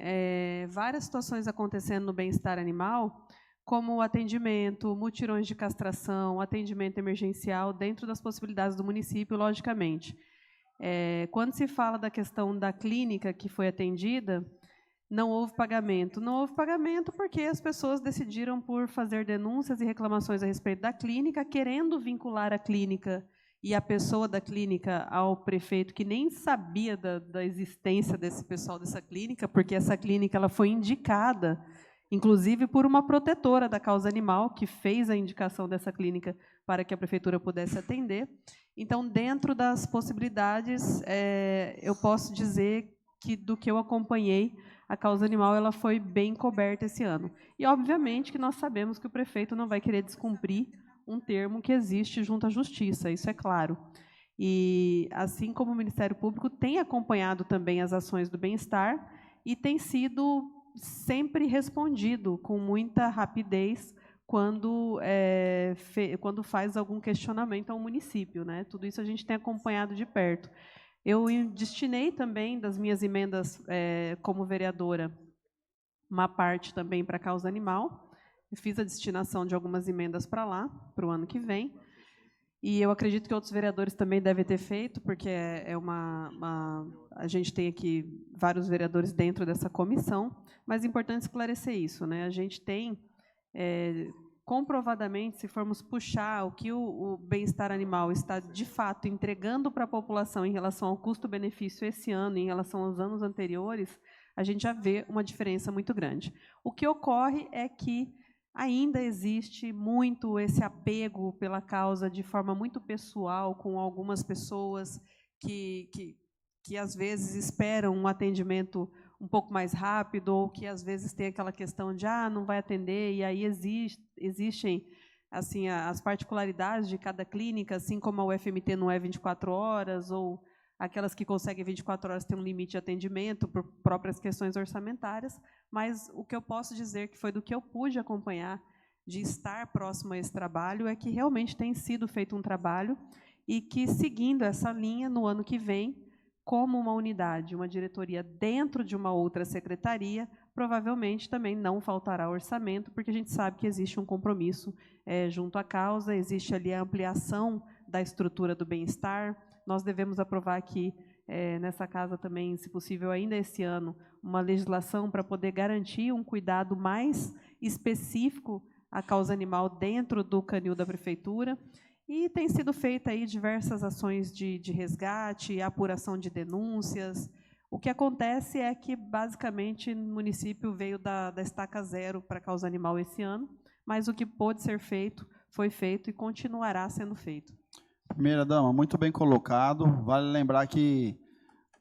várias situações acontecendo no bem-estar animal, como atendimento, mutirões de castração, atendimento emergencial, dentro das possibilidades do município, logicamente. Quando se fala da questão da clínica que foi atendida, não houve pagamento. Não houve pagamento porque as pessoas decidiram por fazer denúncias e reclamações a respeito da clínica, querendo vincular a clínica e a pessoa da clínica ao prefeito, que nem sabia da existência desse pessoal dessa clínica, porque essa clínica ela foi indicada, inclusive por uma protetora da causa animal, que fez a indicação dessa clínica para que a prefeitura pudesse atender. Então, dentro das possibilidades, eu posso dizer que, do que eu acompanhei, a causa animal ela foi bem coberta esse ano. E, obviamente, que nós sabemos que o prefeito não vai querer descumprir um termo que existe junto à Justiça, isso é claro. E, assim como o Ministério Público tem acompanhado também as ações do bem-estar e tem sido sempre respondido com muita rapidez quando faz algum questionamento ao município, né? Tudo isso a gente tem acompanhado de perto. Eu destinei também das minhas emendas como vereadora uma parte também para a causa animal. Eu fiz a destinação de algumas emendas para lá, para o ano que vem. E eu acredito que outros vereadores também devem ter feito, porque a gente tem aqui vários vereadores dentro dessa comissão, mas é importante esclarecer isso, né? A gente tem, comprovadamente, se formos puxar o que o bem-estar animal está, de fato, entregando para a população em relação ao custo-benefício esse ano, em relação aos anos anteriores, a gente já vê uma diferença muito grande. O que ocorre é que ainda existe muito esse apego pela causa de forma muito pessoal, com algumas pessoas que às vezes esperam um atendimento um pouco mais rápido, ou que às vezes tem aquela questão de não vai atender, e aí existem assim, as particularidades de cada clínica, assim como a UFMT não é 24 horas, ou aquelas que conseguem 24 horas têm um limite de atendimento por próprias questões orçamentárias, mas o que eu posso dizer que foi do que eu pude acompanhar, de estar próximo a esse trabalho, é que realmente tem sido feito um trabalho e que, seguindo essa linha, no ano que vem, como uma unidade, uma diretoria dentro de uma outra secretaria, provavelmente também não faltará orçamento, porque a gente sabe que existe um compromisso junto à causa, existe ali a ampliação da estrutura do bem-estar. Nós devemos aprovar aqui, nessa casa também, se possível ainda esse ano, uma legislação para poder garantir um cuidado mais específico a causa animal dentro do canil da prefeitura. E tem sido feita aí diversas ações de resgate, apuração de denúncias. O que acontece é que, basicamente, o município veio da estaca zero para a causa animal esse ano, mas o que pôde ser feito, foi feito e continuará sendo feito. Primeira-dama, muito bem colocado. Vale lembrar que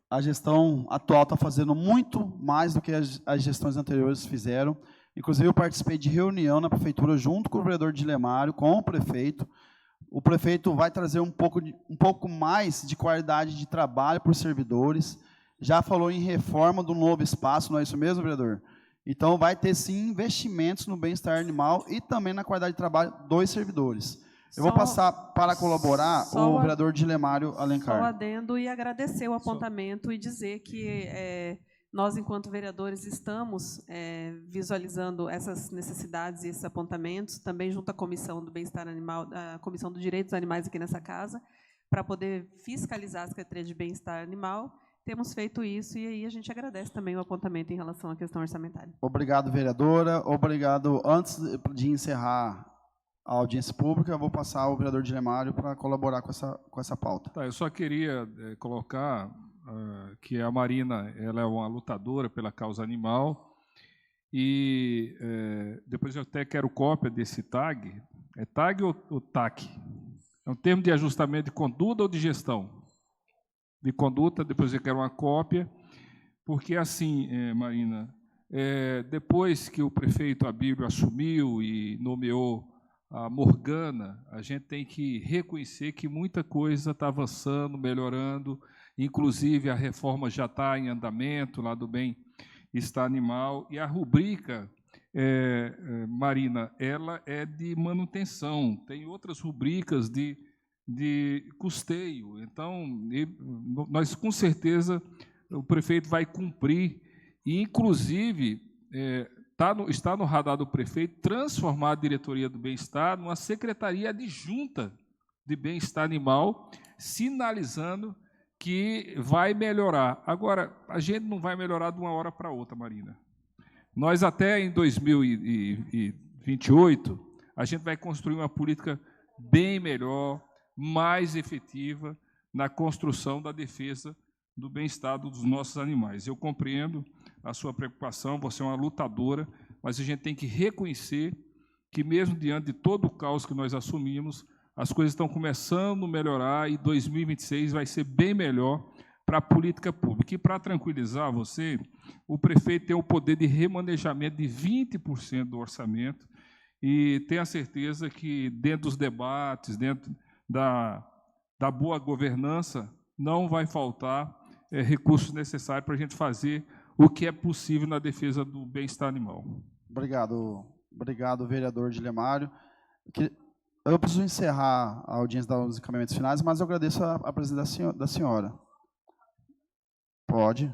a gestão atual está fazendo muito mais do que as gestões anteriores fizeram. Inclusive, eu participei de reunião na prefeitura junto com o vereador Dilemário, com o prefeito. O prefeito vai trazer um pouco mais de qualidade de trabalho para os servidores. Já falou em reforma do novo espaço, não é isso mesmo, vereador? Então, vai ter, sim, investimentos no bem-estar animal e também na qualidade de trabalho dos servidores. Eu vou passar para colaborar o vereador Dilemário Alencar. Só adendo e agradecer o apontamento e dizer que nós, enquanto vereadores, estamos visualizando essas necessidades e esses apontamentos, também junto à Comissão do Bem-Estar Animal, à Comissão dos Direitos dos Animais aqui nessa casa, para poder fiscalizar a Secretaria de Bem-Estar Animal. Temos feito isso e aí a gente agradece também o apontamento em relação à questão orçamentária. Obrigado, vereadora. Obrigado. Antes de encerrar a audiência pública, eu vou passar ao vereador Dilemário para colaborar com essa pauta. Tá, eu só queria colocar que a Marina ela é uma lutadora pela causa animal e depois eu até quero cópia desse tag. É tag ou TAC? É um termo de ajustamento de conduta ou de gestão? De conduta, depois eu quero uma cópia, porque assim, Marina, depois que o prefeito Abílio assumiu e nomeou a Morgana, a gente tem que reconhecer que muita coisa está avançando, melhorando, inclusive a reforma já está em andamento, lá do bem-estar animal, e a rubrica, Marina, ela é de manutenção, tem outras rubricas de custeio. Então, nós, com certeza, o prefeito vai cumprir, e, inclusive, está no radar do prefeito transformar a diretoria do bem-estar numa secretaria adjunta de bem-estar animal, sinalizando que vai melhorar. Agora, a gente não vai melhorar de uma hora para outra, Marina. Nós, até em 2028, a gente vai construir uma política bem melhor, mais efetiva na construção da defesa do bem-estar dos nossos animais. Eu compreendo a sua preocupação, você é uma lutadora, mas a gente tem que reconhecer que, mesmo diante de todo o caos que nós assumimos, as coisas estão começando a melhorar e 2026 vai ser bem melhor para a política pública. E, para tranquilizar você, o prefeito tem o poder de remanejamento de 20% do orçamento e tenha certeza que, dentro dos debates, dentro da boa governança, não vai faltar recursos necessários para a gente fazer o que é possível na defesa do bem-estar animal. Obrigado, vereador Dilemário. Eu preciso encerrar a audiência dos encaminhamentos finais, mas eu agradeço a presença da senhora. Pode.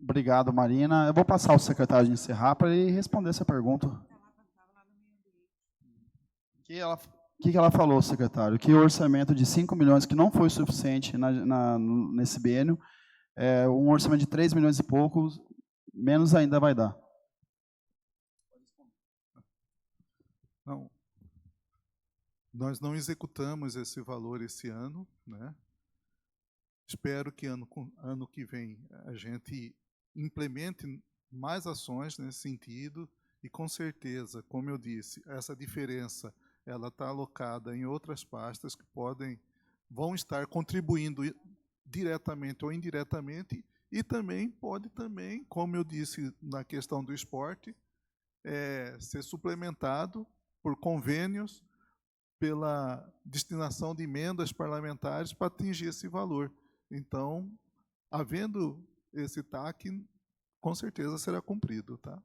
Obrigado, Marina. Eu vou passar ao secretário de encerrar para ele responder essa pergunta. O que ela falou, secretário? Que o orçamento de 5 milhões, que não foi suficiente nesse biênio, um orçamento de 3 milhões e poucos, menos ainda vai dar. Não. Nós não executamos esse valor esse ano, né? Espero que ano que vem a gente implemente mais ações nesse sentido e, com certeza, como eu disse, essa diferença ela está alocada em outras pastas que vão estar contribuindo diretamente ou indiretamente e também pode também, como eu disse na questão do esporte, ser suplementado por convênios pela destinação de emendas parlamentares para atingir esse valor. Então, havendo esse TAC, com certeza será cumprido, tá?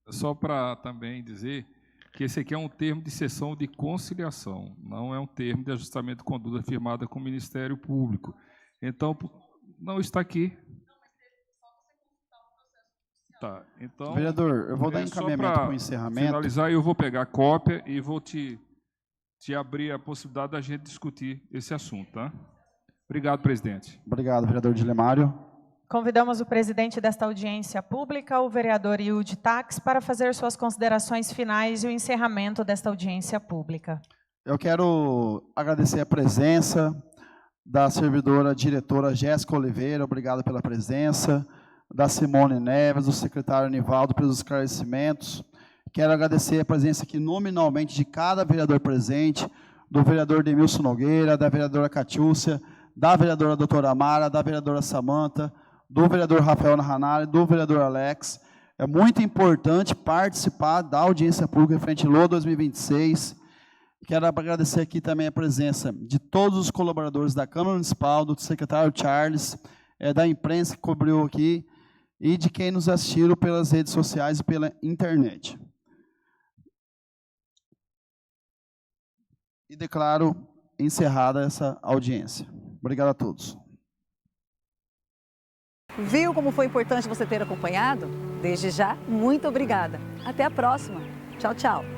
Só para também dizer que esse aqui é um termo de sessão de conciliação, não é um termo de ajustamento de conduta firmada com o Ministério Público. Então, não está aqui. Tá, então, vereador, eu vou dar encaminhamento para o encerramento. Finalizar, eu vou pegar a cópia e vou te abrir a possibilidade da gente discutir esse assunto, tá? Obrigado, presidente. Obrigado, vereador Dilemário. Convidamos o presidente desta audiência pública, o vereador Hilde Tax, para fazer suas considerações finais e o encerramento desta audiência pública. Eu quero agradecer a presença da servidora diretora Jéssica Oliveira, obrigado pela presença, da Simone Neves, do secretário Nivaldo, pelos esclarecimentos. Quero agradecer a presença aqui nominalmente de cada vereador presente, do vereador Demilson Nogueira, da vereadora Catiúcia, da vereadora doutora Amara, da vereadora Samanta, do vereador Rafael Nahanari, do vereador Alex. É muito importante participar da audiência pública frente LOA 2026. Quero agradecer aqui também a presença de todos os colaboradores da Câmara Municipal, do secretário Charles, da imprensa que cobriu aqui, e de quem nos assistiram pelas redes sociais e pela internet. E declaro encerrada essa audiência. Obrigado a todos. Viu como foi importante você ter acompanhado? Desde já, muito obrigada. Até a próxima. Tchau, tchau.